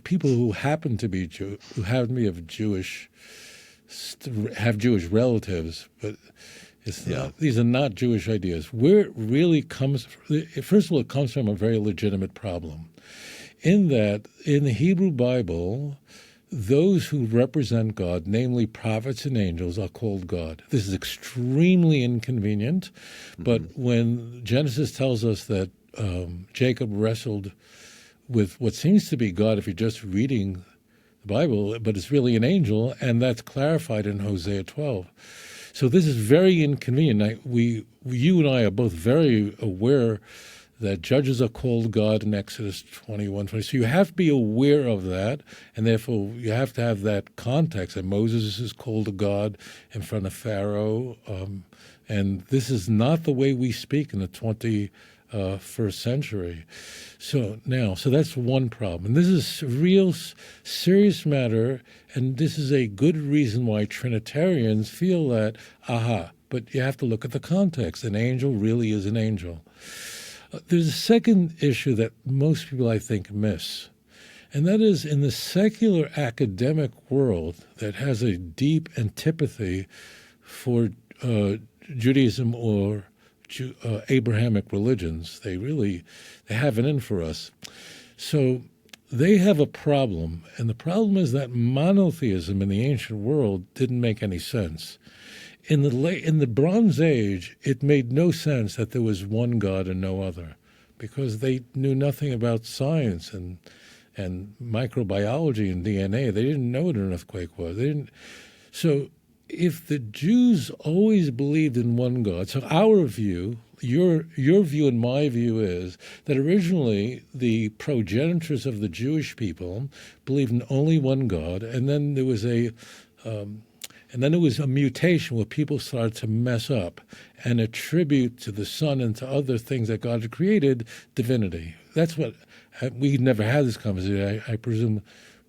People who happen to be of Jewish have Jewish relatives, but these are not Jewish ideas. Where it really comes, first of all, it comes from a very legitimate problem, in that in the Hebrew Bible, those who represent God, namely prophets and angels, are called God. This is extremely inconvenient, but when Genesis tells us that Jacob wrestled with what seems to be God if you're just reading the Bible, but it's really an angel, and that's clarified in Hosea 12. So this is very inconvenient. You and I are both very aware that judges are called God in Exodus 21:20. So you have to be aware of that, and therefore you have to have that context that Moses is called a God in front of Pharaoh, and this is not the way we speak in the 21st century. So that's one problem. And this is a real serious matter, and this is a good reason why Trinitarians feel that, but you have to look at the context. An angel really is an angel. There's a second issue that most people, I think, miss, and that is in the secular academic world that has a deep antipathy for Judaism or Abrahamic religions. They have it in for us. So they have a problem, and the problem is that monotheism in the ancient world didn't make any sense. In the Bronze Age, it made no sense that there was one God and no other, because they knew nothing about science and microbiology and DNA. They didn't know what an earthquake was. So if the Jews always believed in one God, so our view, your view and my view is that originally the progenitors of the Jewish people believed in only one God, and then there was a mutation where people started to mess up and attribute to the Son and to other things that God had created divinity. That's what we never had this conversation. I presume,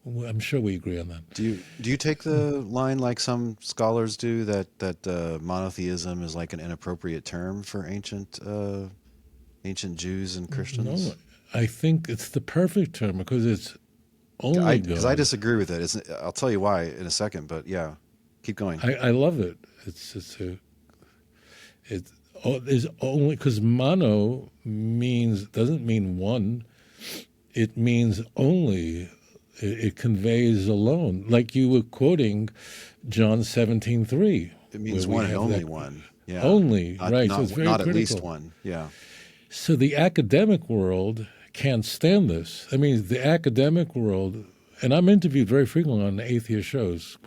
I'm sure we agree on that. Do you take the line like some scholars do that monotheism is like an inappropriate term for ancient Jews and Christians? No, I think it's the perfect term because it's only God. Because I disagree with it. I'll tell you why in a second, but yeah. Keep going. I love it. There's only, because mono doesn't mean one. It means only. It conveys alone. Like you were quoting John 17:3. It means one and only one. Yeah. Only, right. Not, so it's very not critical. At least one. Yeah. So the academic world can't stand this. I mean, the academic world, and I'm interviewed very frequently on atheist shows,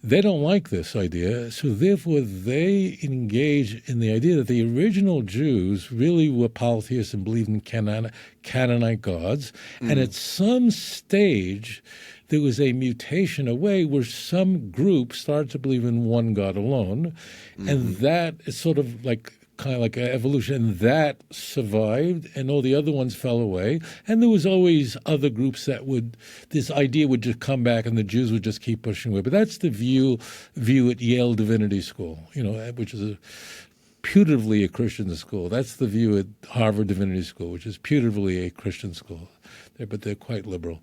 they don't like this idea, so therefore they engage in the idea that the original Jews really were polytheists and believed in Canaanite gods, and at some stage there was a mutation away where some group started to believe in one God alone, and that is sort of like kind of like evolution, and that survived, and all the other ones fell away. And there was always other groups that this idea would just come back, and the Jews would just keep pushing away. But that's the view at Yale Divinity School, which is putatively a Christian school. That's the view at Harvard Divinity School, which is putatively a Christian school, but they're quite liberal.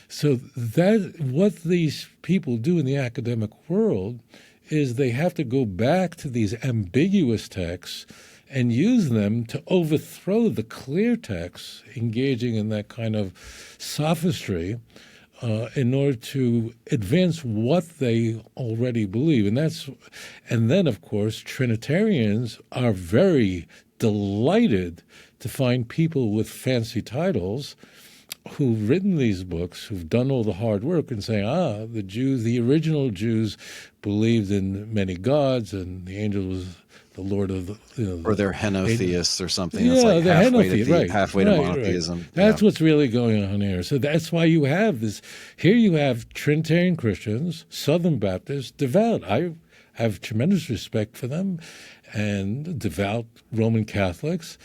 So what these people do in the academic world is they have to go back to these ambiguous texts and use them to overthrow the clear texts, engaging in that kind of sophistry in order to advance what they already believe. And then, of course, Trinitarians are very delighted to find people with fancy titles who've written these books, who've done all the hard work, and say, the original Jews believed in many gods, and the angel was the Lord of the... or they're henotheists or something. Yeah, it's like they're halfway to monotheism. Right. That's what's really going on here. So that's why you have this. Here you have Trinitarian Christians, Southern Baptists, devout. I have tremendous respect for them. and devout Roman Catholics,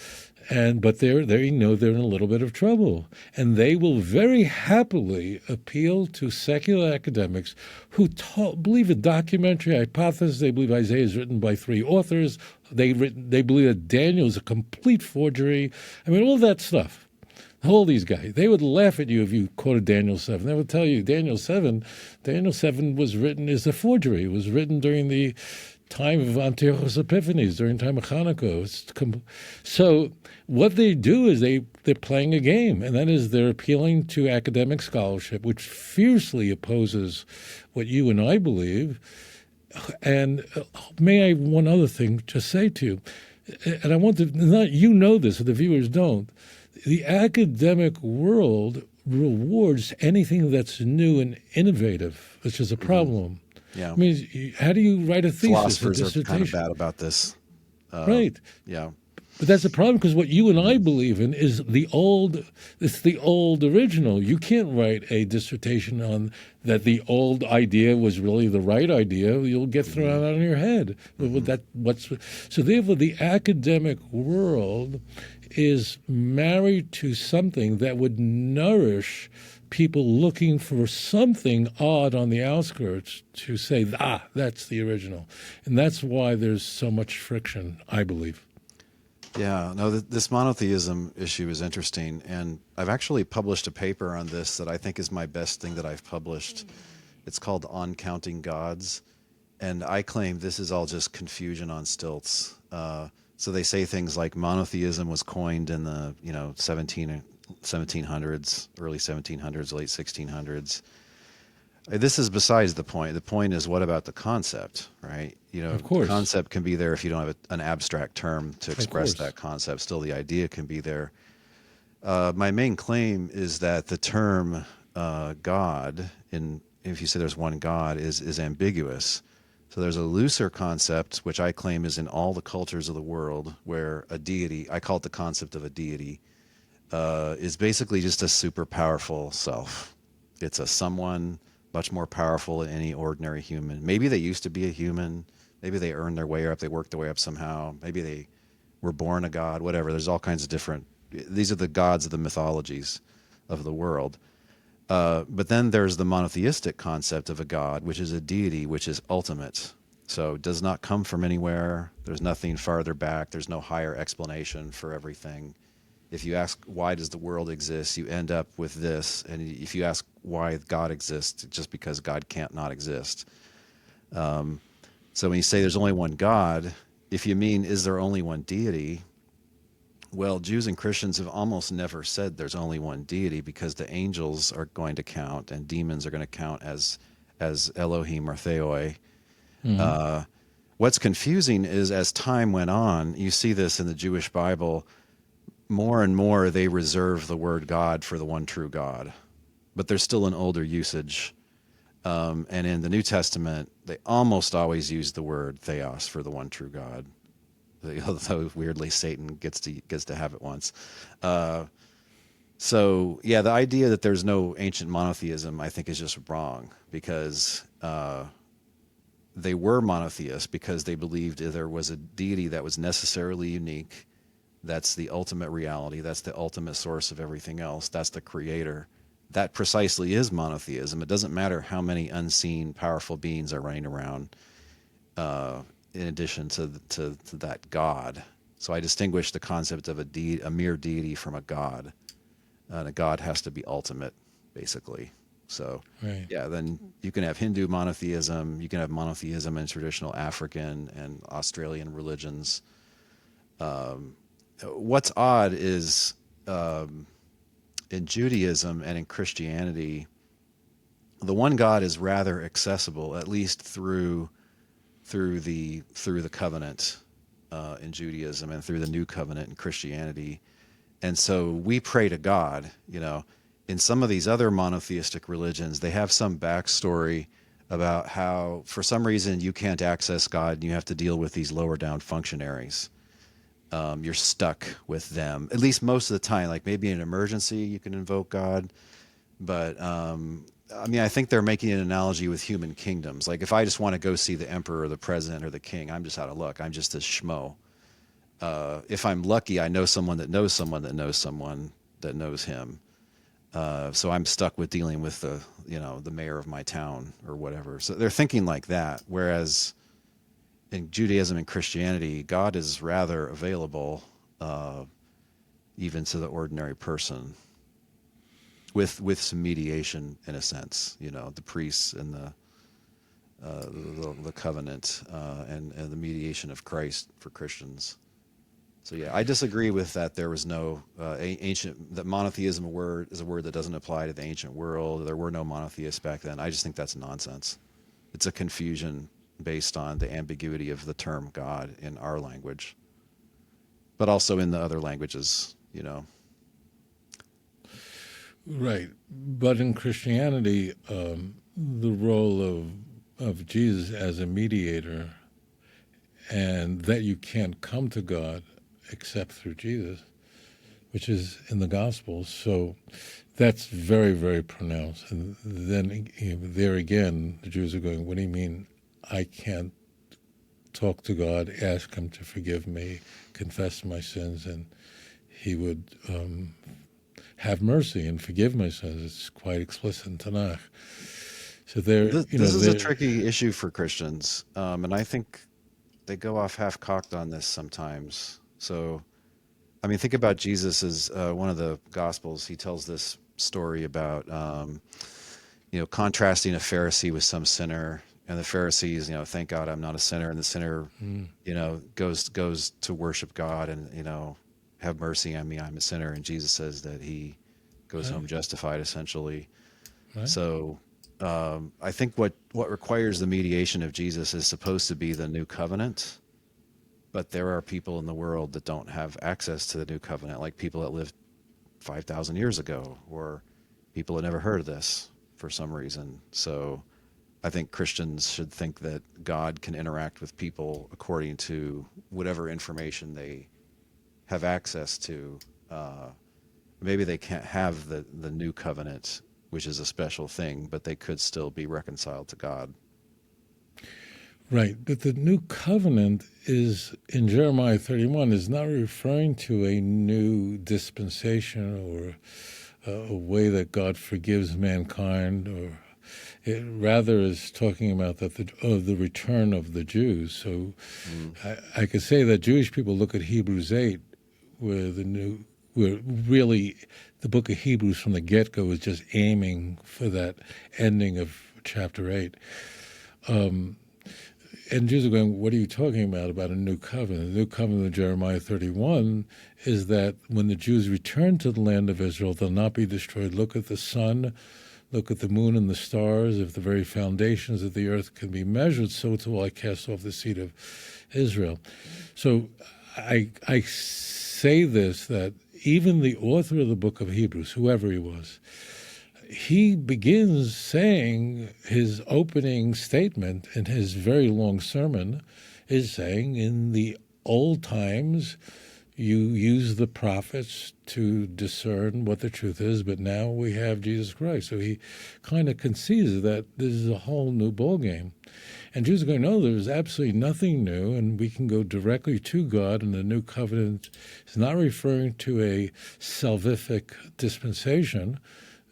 but they're in a little bit of trouble, and they will very happily appeal to secular academics who believe a documentary hypothesis. They believe Isaiah is written by 3 authors. They believe that Daniel is a complete forgery. I mean, all that stuff. All these guys, they would laugh at you if you quoted Daniel 7. They would tell you Daniel 7 is a forgery. It was written during the time of Antiochus Epiphanes, during the time of Hanukkah. So what they do is they're playing a game, and that is they're appealing to academic scholarship, which fiercely opposes what you and I believe. And may I one other thing to say to you, and I want to, not you know this, the viewers don't. The academic world rewards anything that's new and innovative, which is a problem. Yeah. I mean, how do you write a thesis, Philosophers a dissertation? are kind of bad about this. Right. Yeah. But that's a problem, because what you and I believe in is the old original. You can't write a dissertation on that the old idea was really the right idea. You'll get thrown out on your head. So therefore the academic world is married to something that would nourish people looking for something odd on the outskirts to say, that's the original. And that's why there's so much friction, I believe. Yeah, no, this monotheism issue is interesting, and I've actually published a paper on this that I think is my best thing that I've published. It's called On Counting Gods, and I claim this is all just confusion on stilts. So they say things like monotheism was coined in the 1700s, early 1700s, late 1600s. This is besides the point. The point is, what about the concept, right? Of course. The concept can be there if you don't have an abstract term to express that concept. Still, the idea can be there. My main claim is that the term God, if you say there's one God, is ambiguous. So there's a looser concept, which I claim is in all the cultures of the world, where a deity, I call it the concept of a deity, is basically just a super powerful self. It's a someone much more powerful than any ordinary human. Maybe they used to be a human. Maybe they earned their way up. They worked their way up somehow. Maybe they were born a god, whatever. There's all kinds of different, these are the gods of the mythologies of the world. But then there's the monotheistic concept of a god, which is a deity, which is ultimate. So it does not come from anywhere. There's nothing farther back. There's no higher explanation for everything. If you ask, why does the world exist, you end up with this. And if you ask why God exists, it's just because God can't not exist. So when you say there's only one God, if you mean, is there only one deity? Well, Jews and Christians have almost never said there's only one deity, because the angels are going to count and demons are going to count as Elohim or Theoi. Mm-hmm. What's confusing is, as time went on, you see this in the Jewish Bible, more and more they reserve the word God for the one true God. But there's still an older usage. And in the New Testament, they almost always use the word theos for the one true God. Although weirdly Satan gets to have it once. So yeah, the idea that there's no ancient monotheism, I think, is just wrong, because they were monotheists because they believed there was a deity that was necessarily unique. That's the ultimate reality. That's the ultimate source of everything else. That's the creator. That precisely is monotheism. It doesn't matter how many unseen, powerful beings are running around in addition to that God. So I distinguish the concept of a mere deity from a God. And a God has to be ultimate, basically. So, right. Yeah, then you can have Hindu monotheism. You can have monotheism in traditional African and Australian religions. What's odd is in Judaism and in Christianity, the one God is rather accessible, at least through the covenant in Judaism, and through the new covenant in Christianity. And so we pray to God. In some of these other monotheistic religions, they have some backstory about how, for some reason, you can't access God and you have to deal with these lower down functionaries. You're stuck with them, at least most of the time. Like maybe in an emergency, you can invoke God, but I mean, I think they're making an analogy with human kingdoms. Like if I just want to go see the emperor or the president or the king, I'm just out of luck. I'm just a schmo. If I'm lucky, I know someone that knows someone that knows someone that knows him. So I'm stuck with dealing with the mayor of my town or whatever. So they're thinking like that. Whereas in Judaism and Christianity, God is rather available, even to the ordinary person, with some mediation in a sense. The priests and the covenant and the mediation of Christ for Christians. So yeah, I disagree with that. There was no that monotheism is a word that doesn't apply to the ancient world. There were no monotheists back then. I just think that's nonsense. It's a confusion based on the ambiguity of the term God in our language, but also in the other languages. Right. But in Christianity, the role of Jesus as a mediator, and that you can't come to God except through Jesus, which is in the Gospels. So that's very, very pronounced. And then there again, the Jews are going, what do you mean I can't talk to God, ask him to forgive me, confess my sins, and he would have mercy and forgive my sins? It's quite explicit in Tanakh. So This is a tricky issue for Christians, and I think they go off half-cocked on this sometimes. So, I mean, think about Jesus as one of the Gospels. He tells this story about, contrasting a Pharisee with some sinner, and the Pharisees, thank God I'm not a sinner, and the sinner, goes to worship God and have mercy on me, I'm a sinner, and Jesus says that he goes home justified, essentially. Right. So, I think what requires the mediation of Jesus is supposed to be the new covenant. But there are people in the world that don't have access to the new covenant, like people that lived 5,000 years ago, or people that never heard of this for some reason. So I think Christians should think that God can interact with people according to whatever information they have access to. Maybe they can't have the new covenant, which is a special thing, but they could still be reconciled to God. Right, but the new covenant is, in Jeremiah 31, is not referring to a new dispensation or a way that God forgives mankind, or it rather is talking about the return of the Jews. So I could say that Jewish people look at Hebrews 8, where really the book of Hebrews from the get-go is just aiming for that ending of chapter 8. And Jews are going, what are you talking about a new covenant? The new covenant of Jeremiah 31 is that when the Jews return to the land of Israel, they'll not be destroyed. Look at the sun, look at the moon and the stars. If the very foundations of the earth can be measured, so too will I cast off the seed of Israel. So I say this, that even the author of the book of Hebrews, whoever he was, he begins saying, his opening statement in his very long sermon is saying, in the old times you used the prophets to discern what the truth is, but now we have Jesus Christ. So he kind of concedes that this is a whole new ballgame. And Jews are going, no, there's absolutely nothing new, and we can go directly to God, and the new covenant is not referring to a salvific dispensation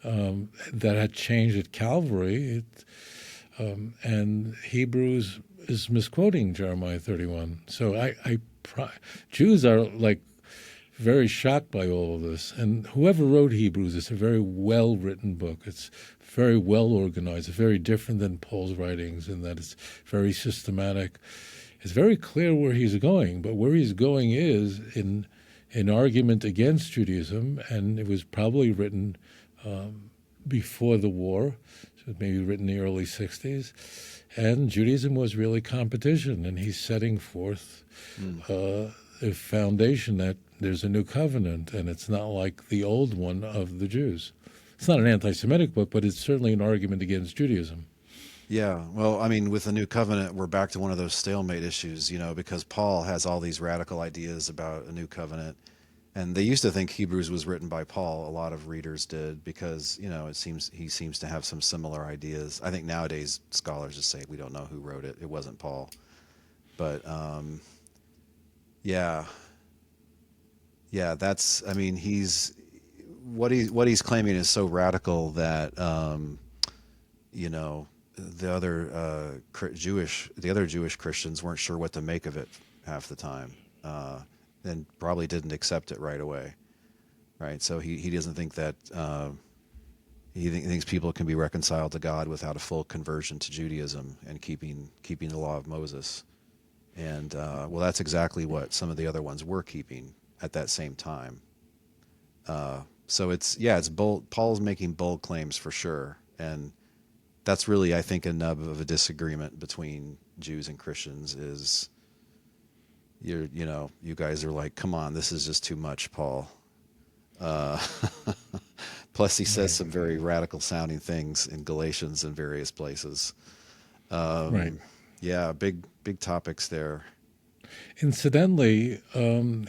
that had changed at Calvary, and Hebrews is misquoting Jeremiah 31. So Jews are like very shocked by all of this, and whoever wrote Hebrews, it's a very well-written book. It's very well organized. It's very different than Paul's writings in that it's very systematic. It's very clear where he's going, but where he's going is in an argument against Judaism, and it was probably written before the war, so maybe written in the early 60s, and Judaism was really competition, and he's setting forth a foundation that there's a new covenant, and it's not like the old one of the Jews. It's not an anti-Semitic book, but it's certainly an argument against Judaism. Yeah, well, I mean, with the new covenant, we're back to one of those stalemate issues, because Paul has all these radical ideas about a new covenant, And they used to think Hebrews was written by Paul. A lot of readers did because, he seems to have some similar ideas. I think nowadays scholars just say we don't know who wrote it. It wasn't Paul. But yeah, yeah, that's. I mean, what he's claiming is so radical that you know the other Jewish Christians weren't sure what to make of it half the time, and probably didn't accept it right away. Right, so he doesn't think that he thinks people can be reconciled to God without a full conversion to Judaism and keeping the law of Moses. And well, that's exactly what some of the other ones were keeping at that same time. So it's bold. Paul's making bold claims for sure, and that's really, I think, a nub of a disagreement between Jews and Christians. Is you guys are like, come on, this is just too much, Paul. Uh, Plus, he says Right. some very radical sounding things in Galatians and various places. Right. Yeah, big topics there. Incidentally,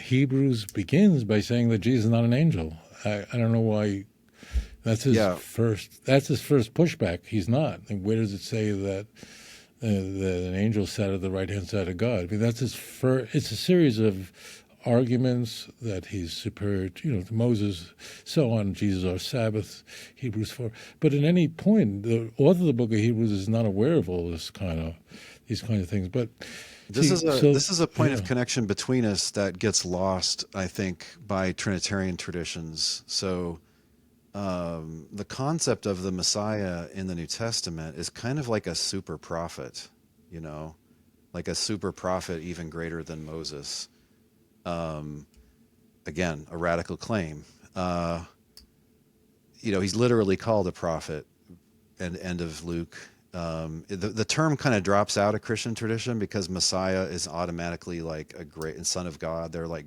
Hebrews begins by saying that Jesus is not an angel. I don't know why. That's his Yeah, first. That's his first pushback. He's not. And where does it say that that an angel sat at the right hand side of God? I mean, that's his first. It's a series of arguments that he's superior to Moses, so on. Jesus, our Sabbath, Hebrews 4. But at any point, the author of the book of Hebrews is not aware of all these kind of things. But this see, is a so this is a point of yeah, connection between us that gets lost, I think, by Trinitarian traditions. So the concept of the Messiah in the New Testament is kind of like a super prophet, you know, like a super prophet even greater than Moses. Um, Again, a radical claim. Uh, he's literally called a prophet. And end of Luke. The term kind of drops out of Christian tradition because Messiah is automatically like a great and Son of God. They're like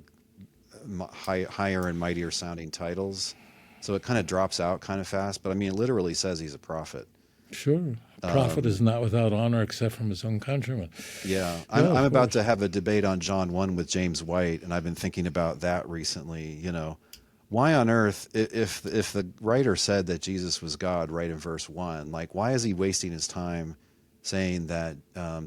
higher and mightier sounding titles, so it kind of drops out kind of fast. But I mean, it literally says he's a prophet. sure. A prophet is not without honor except from his own countrymen. Yeah, I'm Yeah, I'm of about course. to have a debate on John 1 with James White, and I've been thinking about that recently. Why on earth, if the writer said that Jesus was God right in verse 1, like why is he wasting his time saying that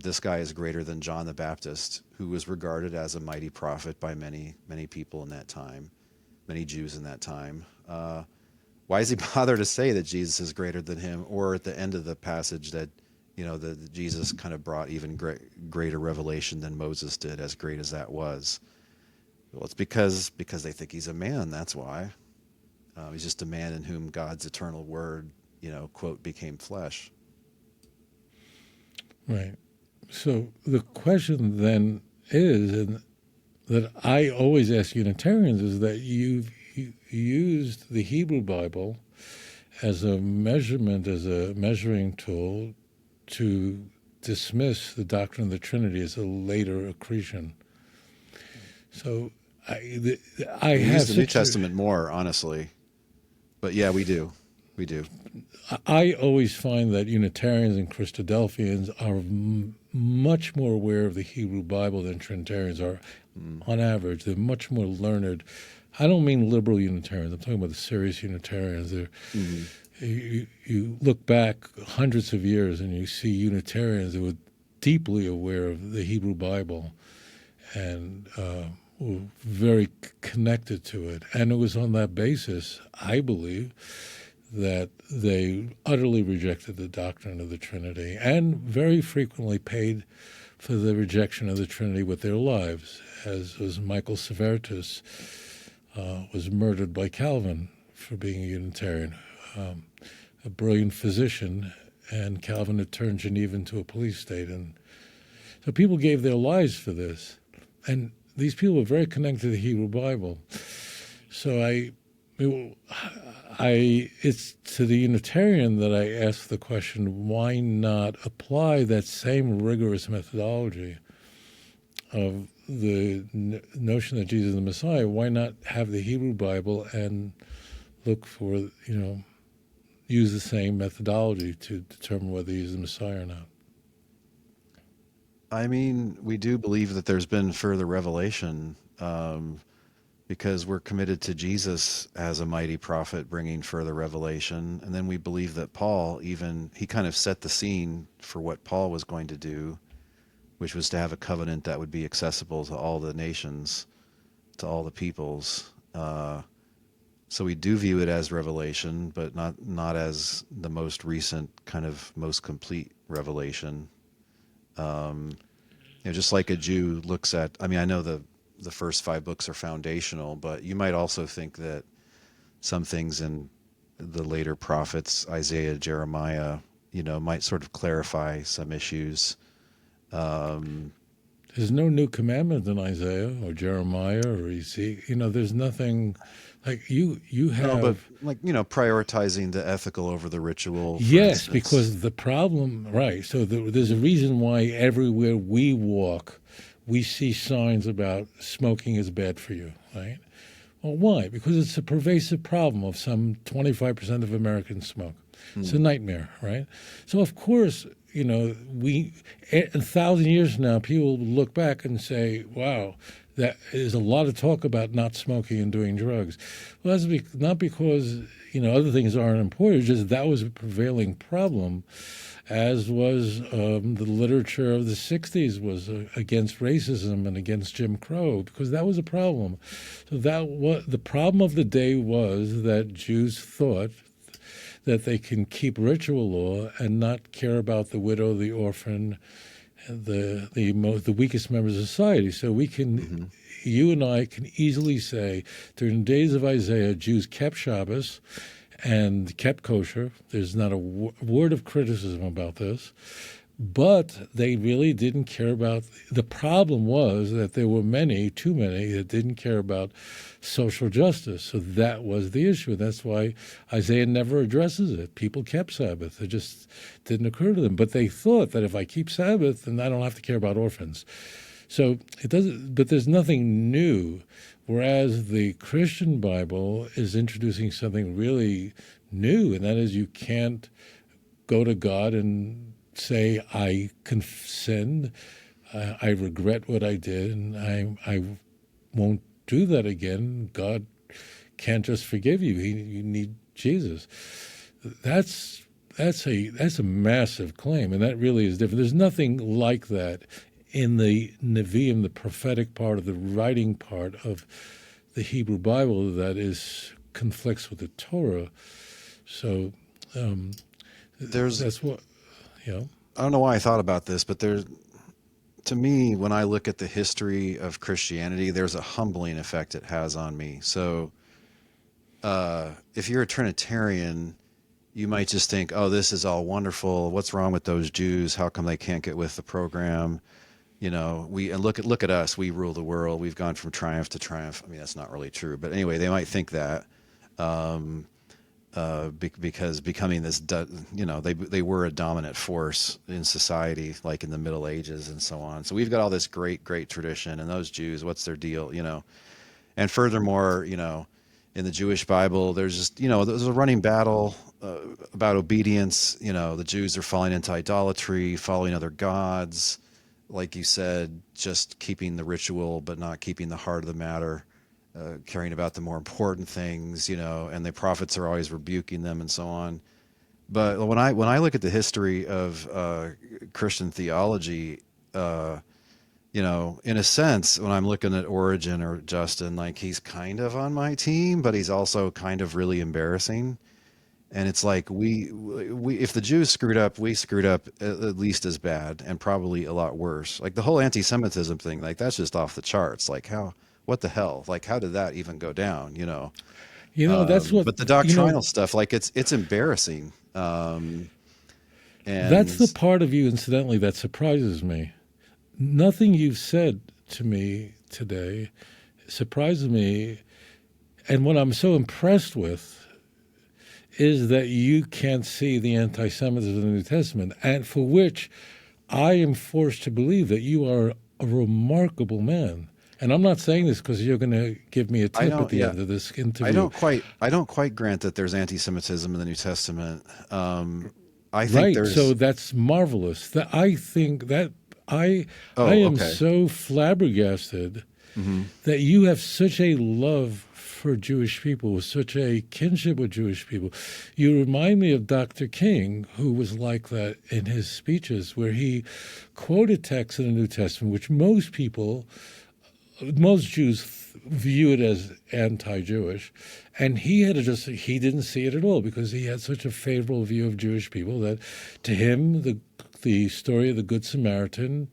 this guy is greater than John the Baptist, who was regarded as a mighty prophet by many people in that time, many Jews in that time? Why does he bother to say that Jesus is greater than him, or at the end of the passage that that Jesus kind of brought even greater revelation than Moses did, as great as that was? Well, it's because they think he's a man. That's why. He's just a man in whom God's eternal word, quote, became flesh. Right. So the question then is, and that I always ask Unitarians, is that you've used the Hebrew Bible as a measurement, as a measuring tool to dismiss the doctrine of the Trinity as a later accretion. So I We use have the New such a, Testament more, honestly, but yeah, we do. We do. I always find that Unitarians and Christadelphians are much more aware of the Hebrew Bible than Trinitarians are. Mm. On average, they're much more learned. I don't mean liberal Unitarians. I'm talking about the serious Unitarians. Mm-hmm. You look back hundreds of years and you see Unitarians who were deeply aware of the Hebrew Bible and were very connected to it. And it was on that basis, I believe, that they utterly rejected the doctrine of the Trinity and very frequently paid for the rejection of the Trinity with their lives, as was Michael Servetus, was murdered by Calvin for being a Unitarian, a brilliant physician, and Calvin had turned Geneva into a police state. And so people gave their lives for this. And these people were very connected to the Hebrew Bible. So it's to the Unitarian that I ask the question, why not apply that same rigorous methodology of the notion that Jesus is the Messiah? Why not have the Hebrew Bible and look for, use the same methodology to determine whether he's the Messiah or not? I mean, we do believe that there's been further revelation, because we're committed to Jesus as a mighty prophet bringing further revelation. And then we believe that Paul, he kind of set the scene for what Paul was going to do, which was to have a covenant that would be accessible to all the nations, to all the peoples. So we do view it as revelation, but not as the most recent, kind of most complete revelation. Just like a Jew looks at, I know the first 5 books are foundational, but you might also think that some things in the later prophets, Isaiah, Jeremiah, might sort of clarify some issues. There's no new commandment in Isaiah or Jeremiah or Ezekiel. There's nothing like you have. No, but prioritizing the ethical over the ritual. Yes, because the problem, right? So there's a reason why everywhere we walk, we see signs about smoking is bad for you, right? Well, why? Because it's a pervasive problem of some 25% of Americans smoke. It's a nightmare, right? So of course, we, 1,000 years from now, people will look back and say, wow, that is a lot of talk about not smoking and doing drugs. Well, that's not because, other things aren't important, it's just that was a prevailing problem, as was the literature of the 60s was against racism and against Jim Crow, because that was a problem. So the problem of the day was that Jews thought that they can keep ritual law and not care about the widow, the orphan, the weakest members of society. So we can, you and I can easily say, during the days of Isaiah, Jews kept Shabbos and kept kosher. There's not a word of criticism about this. But they really didn't care about, the problem was that there were too many, that didn't care about social justice. So that was the issue. That's why Isaiah never addresses it. People kept Sabbath. It just didn't occur to them. But they thought that if I keep Sabbath, then I don't have to care about orphans. So it doesn't, but there's nothing new. Whereas the Christian Bible is introducing something really new, and that is you can't go to God and say, I sinned, I regret what I did, and I won't do that again. God can't just forgive you. You need Jesus. That's a massive claim, and that really is different. There's nothing like that in the Nevi'im, the prophetic part of the writing part of the Hebrew Bible that conflicts with the Torah. So that's what. I don't know why I thought about this, but to me, when I look at the history of Christianity, there's a humbling effect it has on me. So if you're a Trinitarian, you might just think, oh, this is all wonderful. What's wrong with those Jews? How come they can't get with the program? And look at us. We rule the world. We've gone from triumph to triumph. That's not really true. But anyway, they might think that. Because becoming this, they were a dominant force in society, like in the Middle Ages and so on. So we've got all this great tradition, and those Jews, what's their deal, And furthermore, in the Jewish Bible, there's just, there's a running battle about obedience. The Jews are falling into idolatry, following other gods, like you said, just keeping the ritual but not keeping the heart of the matter. Caring about the more important things, and the prophets are always rebuking them and so on. But when I look at the history of Christian theology, in a sense, when I'm looking at Origen or Justin, like he's kind of on my team, but he's also kind of really embarrassing. And it's like we if the Jews screwed up, we screwed up at least as bad and probably a lot worse. Like the whole anti-Semitism thing, like that's just off the charts. Like what the hell? Like, how did that even go down? That's what. But the doctrinal stuff, like it's embarrassing. And that's the part of you, incidentally, that surprises me. Nothing you've said to me today surprises me, and what I'm so impressed with is that you can't see the anti-Semitism in the New Testament, and for which I am forced to believe that you are a remarkable man. And I'm not saying this because you're going to give me a tip at the end of this interview. I don't quite grant that there's anti-Semitism in the New Testament. I think there's. So that's marvelous. I am so flabbergasted that you have such a love for Jewish people, such a kinship with Jewish people. You remind me of Dr. King, who was like that in his speeches, where he quoted texts in the New Testament, which most Jews view it as anti-Jewish, and he didn't see it at all because he had such a favorable view of Jewish people that to him the story of the Good Samaritan,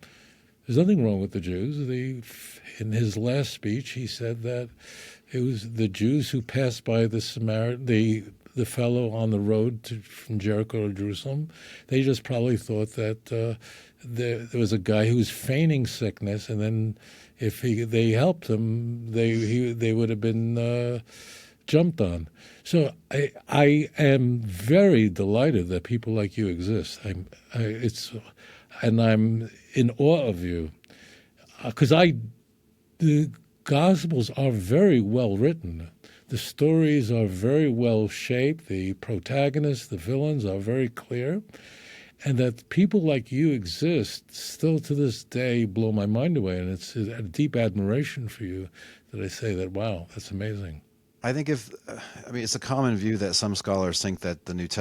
there's nothing wrong with the Jews. In his last speech, he said that it was the Jews who passed by the fellow on the road from Jericho to Jerusalem. They just probably thought that there was a guy who was feigning sickness, and then if they helped him, they would have been jumped on. So I am very delighted that people like you exist. And I'm in awe of you because the Gospels are very well written. The stories are very well shaped. The protagonists, the villains are very clear. And that people like you exist still to this day blow my mind away. And it's a deep admiration for you that I say that, wow, that's amazing. I think it's a common view that some scholars think that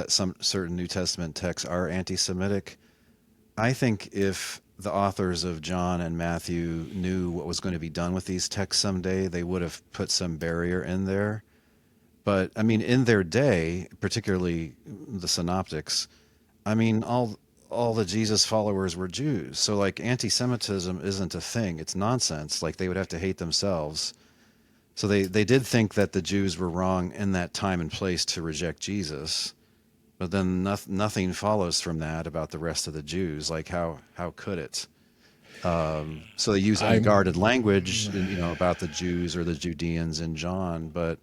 some certain New Testament texts are anti-Semitic. I think if the authors of John and Matthew knew what was going to be done with these texts someday, they would have put some barrier in there. But I mean, in their day, particularly the synoptics, I mean, all the Jesus followers were Jews. So like anti-Semitism isn't a thing. It's nonsense. Like they would have to hate themselves. So they did think that the Jews were wrong in that time and place to reject Jesus. But then nothing follows from that about the rest of the Jews. Like how could it? So they use unguarded language, about the Jews or the Judeans in John. But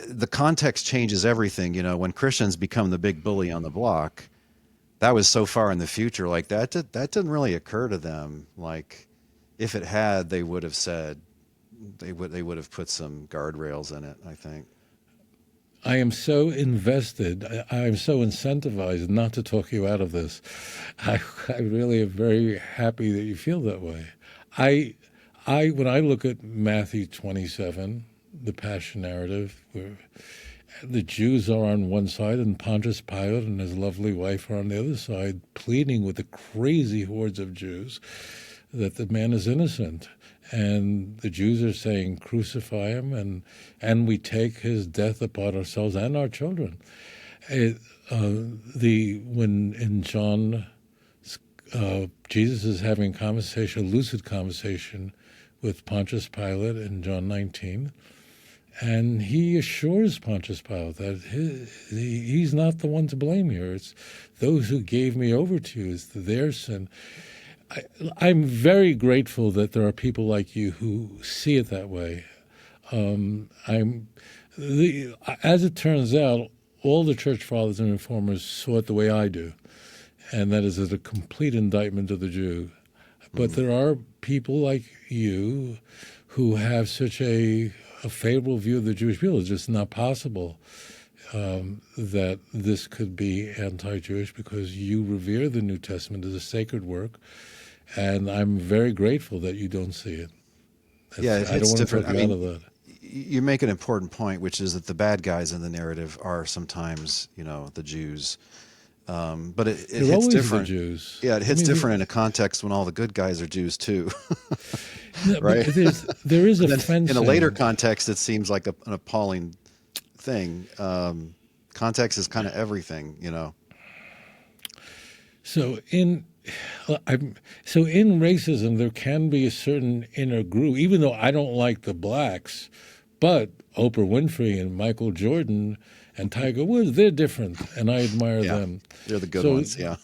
the context changes everything. When Christians become the big bully on the block, that was so far in the future. Like that didn't really occur to them. Like if it had, they would have said they would have put some guardrails in it, I think. I am so invested. I am so incentivized not to talk you out of this. I really am very happy that you feel that way. When I look at Matthew 27, the Passion narrative, where the Jews are on one side and Pontius Pilate and his lovely wife are on the other side, pleading with the crazy hordes of Jews that the man is innocent. And the Jews are saying, crucify him, and we take his death upon ourselves and our children. When in John, Jesus is having a lucid conversation with Pontius Pilate in John 19, and he assures Pontius Pilate that he's not the one to blame here. It's those who gave me over to you. It's their sin. I'm very grateful that there are people like you who see it that way. As it turns out, all the church fathers and reformers saw it the way I do, and that is as a complete indictment of the Jew. But there are people like you who have such a favorable view of the Jewish people. It's just not possible that this could be anti-Jewish because you revere the New Testament as a sacred work. And I'm very grateful that you don't see it. I don't want to talk you out of that. You make an important point, which is that the bad guys in the narrative are sometimes, the Jews. But it hits different. The Jews. Yeah, it hits different in a context when all the good guys are Jews too. Right? There is a fencing. In a later context, it seems like an appalling thing. Context is kind of everything, So in racism, there can be a certain inner group, even though I don't like the blacks, but Oprah Winfrey and Michael Jordan and Tiger Woods, they're different, and I admire them. They're the good ones, yeah.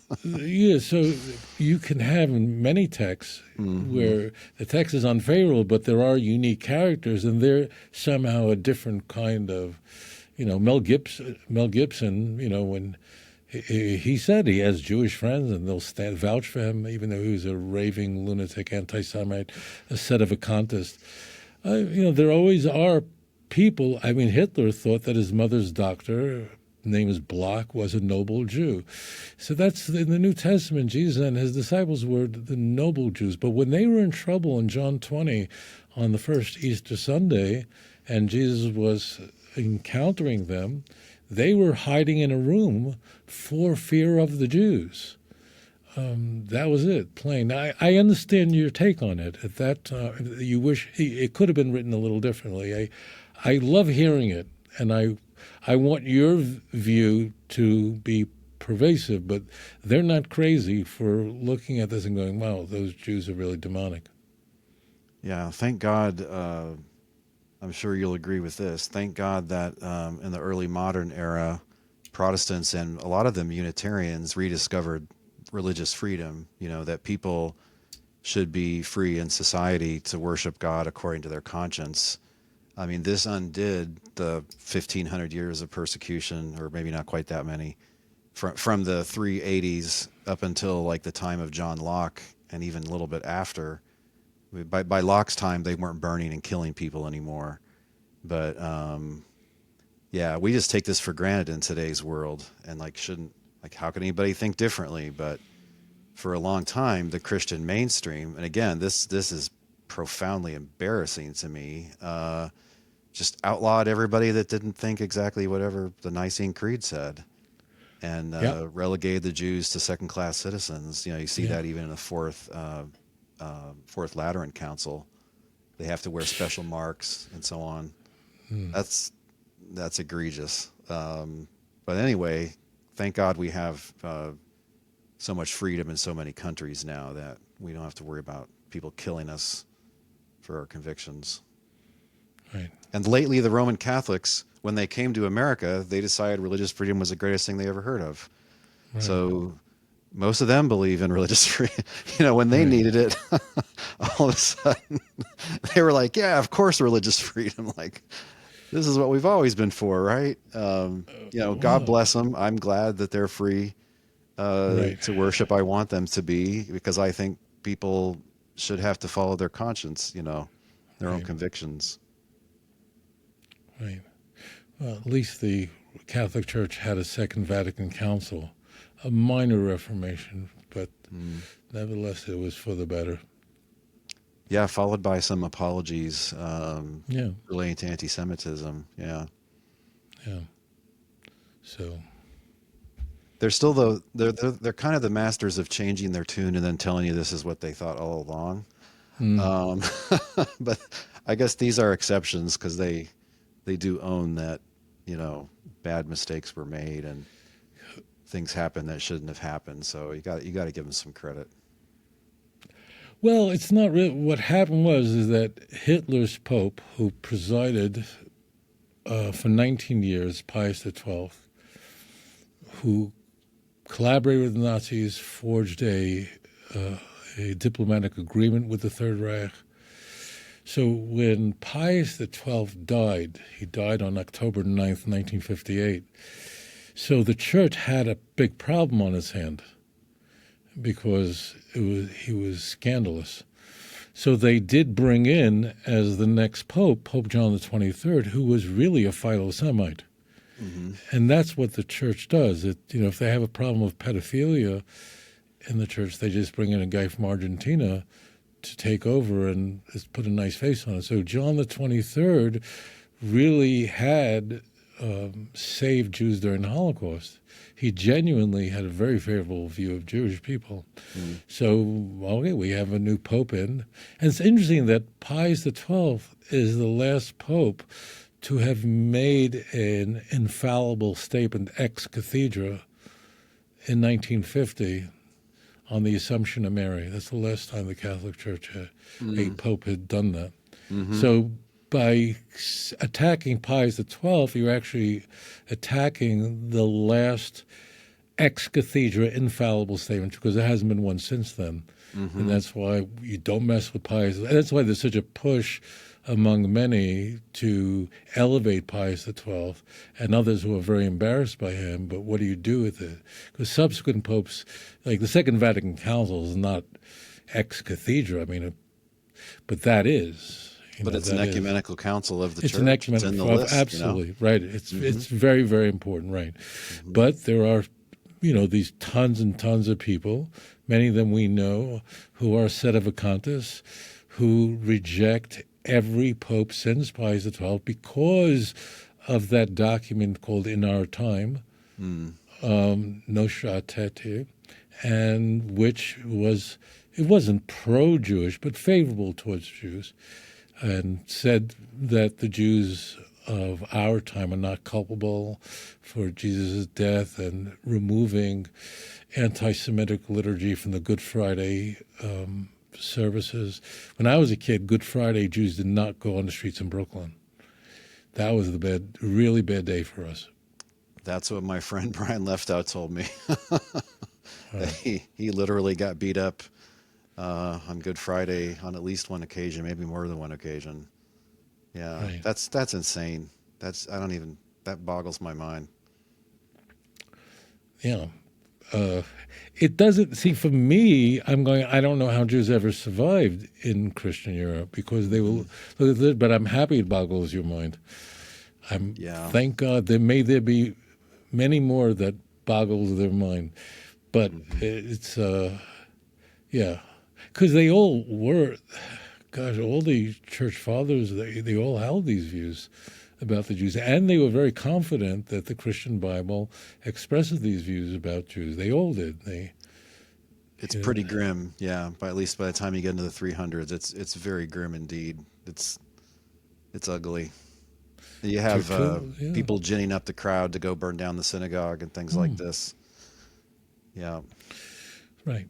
So you can have many texts where the text is unfavorable, but there are unique characters, and they're somehow a different kind of, Mel Gibson, when he said he has Jewish friends and they'll vouch for him, even though he was a raving lunatic anti-Semite, a sedevacantist. There always are people. I mean, Hitler thought that his mother's doctor, name is Bloch, was a noble Jew. So that's in the New Testament. Jesus and his disciples were the noble Jews. But when they were in trouble in John 20, on the first Easter Sunday, and Jesus was encountering them, they were hiding in a room for fear of the Jews. That was it, plain. I understand your take on it. At that time, you wish it could have been written a little differently. I love hearing it, and I want your view to be pervasive, but they're not crazy for looking at this and going, wow, those Jews are really demonic. Yeah, thank God. I'm sure you'll agree with this. Thank God that in the early modern era, Protestants and a lot of them Unitarians rediscovered religious freedom, that people should be free in society to worship God according to their conscience. I mean, this undid the 1,500 years of persecution, or maybe not quite that many, from the 380s up until like the time of John Locke, and even a little bit after. By Locke's time, they weren't burning and killing people anymore. But yeah, we just take this for granted in today's world, and how can anybody think differently? But for a long time, the Christian mainstream, and again, this is profoundly embarrassing to me, just outlawed everybody that didn't think exactly whatever the Nicene Creed said, and relegated the Jews to second-class citizens. You see that even in the Fourth Lateran Council. They have to wear special marks and so on. That's egregious. But anyway, thank God we have so much freedom in so many countries now that we don't have to worry about people killing us for our convictions. Right. And lately, the Roman Catholics, when they came to America, they decided religious freedom was the greatest thing they ever heard of. Right. So most of them believe in religious freedom. When they needed it, all of a sudden, they were like, yeah, of course, religious freedom. Like, this is what we've always been for, right? God bless them. I'm glad that they're free to worship. I want them to be, because I think people should have to follow their conscience, their own convictions. Right. Well, at least the Catholic Church had a Second Vatican Council, a minor reformation, but nevertheless, it was for the better. Yeah, followed by some apologies relating to anti-Semitism. Yeah. Yeah. So they're still they're kind of the masters of changing their tune and then telling you this is what they thought all along. But I guess these are exceptions, because they do own that bad mistakes were made and things happened that shouldn't have happened. So you got to give them some credit. Well, it's not really. What happened is that Hitler's Pope, who presided for 19 years, Pius XII, who collaborated with the Nazis, forged a diplomatic agreement with the Third Reich. So when Pius XII died, he died on October 9th, 1958. So the church had a big problem on its hand, because he was scandalous. So they did bring in, as the next pope, Pope John the 23rd, who was really a Philo-Semite. And that's what the church does. If they have a problem with pedophilia in the church, they just bring in a guy from Argentina to take over and put a nice face on it. So John the 23rd really had saved Jews during the Holocaust. He genuinely had a very favorable view of Jewish people. So, we have a new pope in. And it's interesting that Pius XII is the last pope to have made an infallible statement ex cathedra in 1950 on the Assumption of Mary. That's the last time the Catholic Church had a pope had done that. So by attacking Pius XII, you're actually attacking the last ex cathedra infallible statement, because there hasn't been one since then. And that's why you don't mess with Pius. And that's why there's such a push among many to elevate Pius XII, and others who are very embarrassed by him. But what do you do with it? Because subsequent popes, like the Second Vatican Council, is not ex cathedra. But that is. But it's an ecumenical council of the church. It's an ecumenical, absolutely, right. It's very, very important, right. But there are, these tons and tons of people, many of them we know, who are sedevacantists, who reject every pope since Pius XII, because of that document called In Our Time, Nostra Aetate, and which was, it wasn't pro-Jewish, but favorable towards Jews, and said that the Jews of our time are not culpable for Jesus' death, and removing anti-Semitic liturgy from the Good Friday services. When I was a kid, Good Friday, Jews did not go on the streets in Brooklyn. That was the really bad day for us. That's what my friend Brian Leftout told me. He literally got beat up on Good Friday on at least one occasion, maybe more than one occasion. Yeah, Right. that's insane. That boggles my mind. Yeah. It doesn't, see, for me, I don't know how Jews ever survived in Christian Europe, because they will, but I'm happy it boggles your mind. Thank God, may there be many more that boggles their mind. But it's, yeah, because they all were, gosh, all the church fathers, they all held these views about the Jews, and they were very confident that the Christian Bible expresses these views about Jews. They all did. It's pretty grim, yeah. At least by the time you get into the 300s, it's very grim indeed. It's ugly. You have people ginning up the crowd to go burn down the synagogue and things like this. Yeah. Right.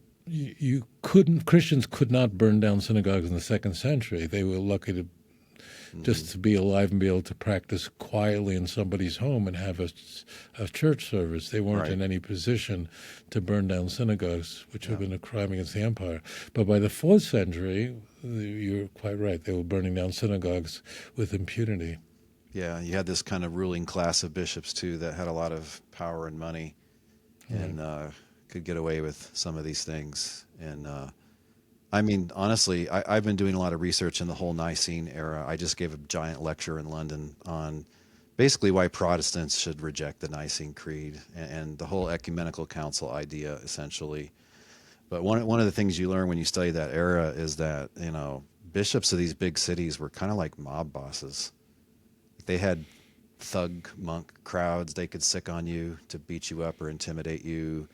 Christians could not burn down synagogues in the 2nd century. They were lucky to just to be alive and be able to practice quietly in somebody's home and have a church service. They weren't in any position to burn down synagogues, which would have been a crime against the empire. But by the 4th century, you're quite right, they were burning down synagogues with impunity. Yeah, you had this kind of ruling class of bishops, too, that had a lot of power and money and could get away with some of these things. And I mean, honestly, I've been doing a lot of research in the whole Nicene era. I just gave a giant lecture in London on basically why Protestants should reject the Nicene Creed and the whole ecumenical council idea, essentially. But one of the things you learn when you study that era is that, bishops of these big cities were kind of like mob bosses. They had thug monk crowds they could sick on you to beat you up or intimidate you.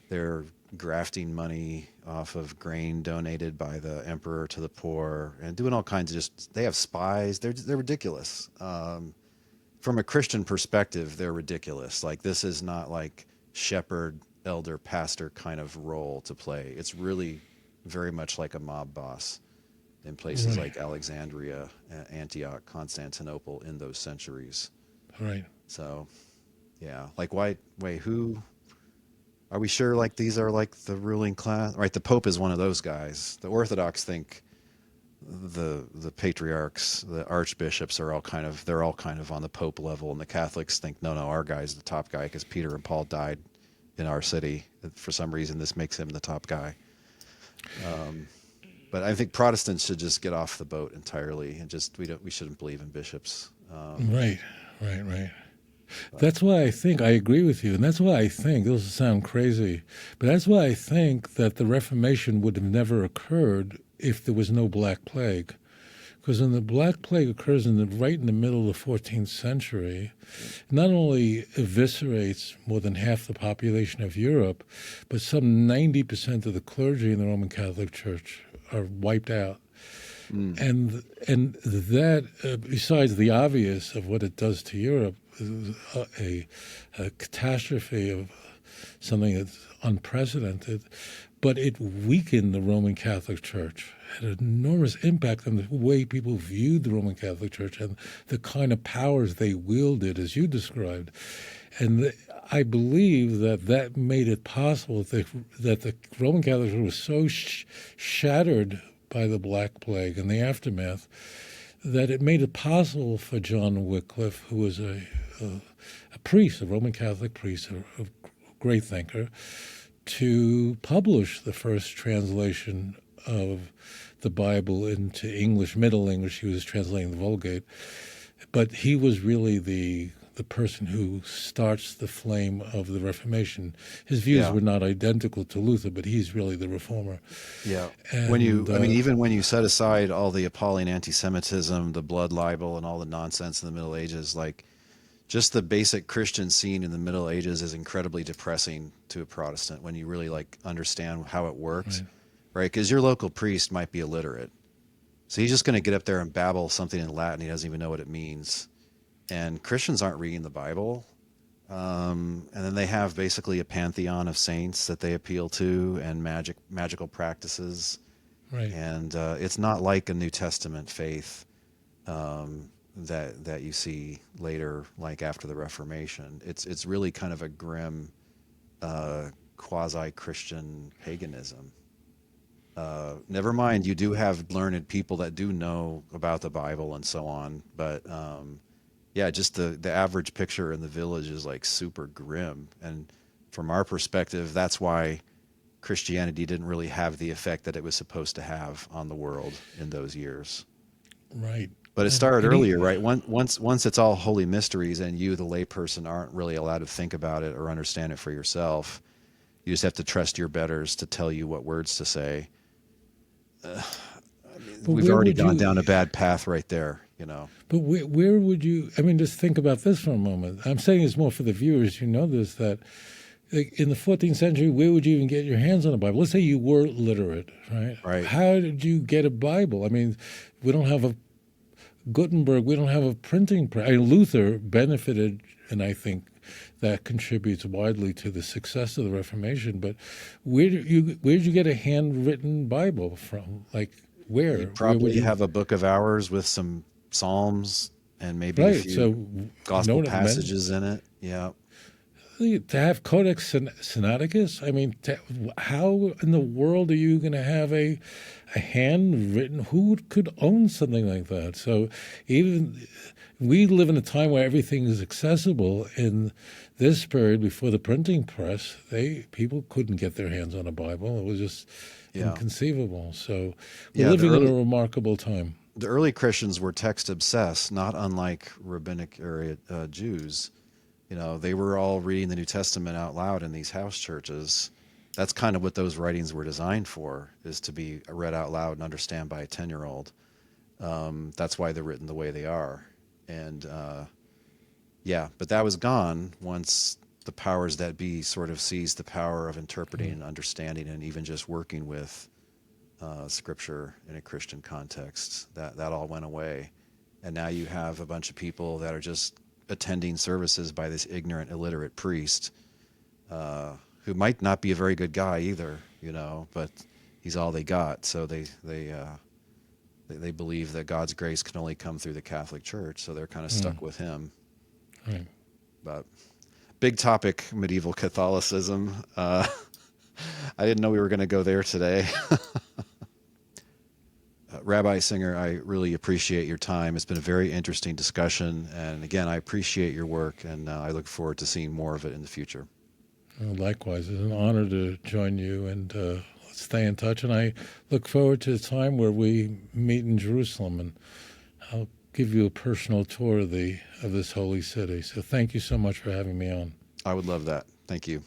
They're grafting money off of grain donated by the emperor to the poor and doing all kinds of they have spies. They're ridiculous. From a Christian perspective, they're ridiculous. Like, this is not like shepherd, elder, pastor kind of role to play. It's really very much like a mob boss in places like Alexandria, Antioch, Constantinople in those centuries. Right. So, yeah, like wait, who are we sure like these are like the ruling class? Right, the Pope is one of those guys. The Orthodox think the patriarchs, the archbishops are all kind of on the Pope level, and the Catholics think no, our guy's the top guy because Peter and Paul died in our city. For some reason, this makes him the top guy. But I think Protestants should just get off the boat entirely and we shouldn't believe in bishops. Right. That's why I think, I agree with you, and that's why I think, this will sound crazy, but that's why I think that the Reformation would have never occurred if there was no Black Plague. Because when the Black Plague occurs right in the middle of the 14th century, it not only eviscerates more than half the population of Europe, but some 90% of the clergy in the Roman Catholic Church are wiped out. And that, besides the obvious of what it does to Europe, is a catastrophe of something that's unprecedented, but it weakened the Roman Catholic Church. It had an enormous impact on the way people viewed the Roman Catholic Church and the kind of powers they wielded, as you described. And I believe that made it possible that the Roman Catholic Church was so shattered by the Black Plague and the aftermath that it made it possible for John Wycliffe, who was a priest, a Roman Catholic priest, a great thinker, to publish the first translation of the Bible into English, Middle English. He was translating the Vulgate. But he was really the the person who starts the flame of the Reformation. His views were not identical to Luther, but he's really the reformer. Yeah. And, Even when you set aside all the appalling anti-Semitism, the blood libel, and all the nonsense in the Middle Ages, like just the basic Christian scene in the Middle Ages is incredibly depressing to a Protestant when you really like understand how it worked, right? Because your local priest might be illiterate. So he's just going to get up there and babble something in Latin. He doesn't even know what it means. And Christians aren't reading the Bible. And then they have basically a pantheon of saints that they appeal to and magical practices. Right. And it's not like a New Testament faith that you see later, like after the Reformation. It's really kind of a grim quasi-Christian paganism. Never mind, you do have learned people that do know about the Bible and so on, but yeah, just the average picture in the village is like super grim. And from our perspective, that's why Christianity didn't really have the effect that it was supposed to have on the world in those years. Right. But it started earlier, right? Once it's all holy mysteries and you, the layperson, aren't really allowed to think about it or understand it for yourself. You just have to trust your betters to tell you what words to say. We've already gone down a bad path right there, you know. But where would you, I mean, just think about this for a moment. I'm saying it's more for the viewers, you know this, that in the 14th century, where would you even get your hands on a Bible? Let's say you were literate, right? Right. How did you get a Bible? I mean, we don't have a Gutenberg, we don't have a printing press. I mean, Luther benefited, and I think that contributes widely to the success of the Reformation. But where did you get a handwritten Bible from? Like where? You probably have a book of hours with some Psalms and maybe a few gospel passages in it. Yeah. To have Codex Sinaiticus, I mean, how in the world are you going to have a handwritten? Who could own something like that? So even we live in a time where everything is accessible. In this period before the printing press, people couldn't get their hands on a Bible. It was just inconceivable. So we're living in a remarkable time. The early Christians were text obsessed, not unlike rabbinic area Jews. You know, they were all reading the New Testament out loud in these house churches. That's kind of what those writings were designed for, is to be read out loud and understand by a 10-year-old. That's why they're written the way they are. And but that was gone once the powers that be sort of seized the power of interpreting and understanding and even just working with Scripture in a Christian context. That all went away. And now you have a bunch of people that are just attending services by this ignorant, illiterate priest who might not be a very good guy either, you know, but he's all they got. So they believe that God's grace can only come through the Catholic Church, so they're kind of stuck with him. Right. But big topic, medieval Catholicism. I didn't know we were going to go there today. Rabbi Singer, I really appreciate your time. It's been a very interesting discussion. And again, I appreciate your work, and I look forward to seeing more of it in the future. Well, likewise, it's an honor to join you, and let's stay in touch. And I look forward to the time where we meet in Jerusalem, and I'll give you a personal tour of this holy city. So thank you so much for having me on. I would love that. Thank you.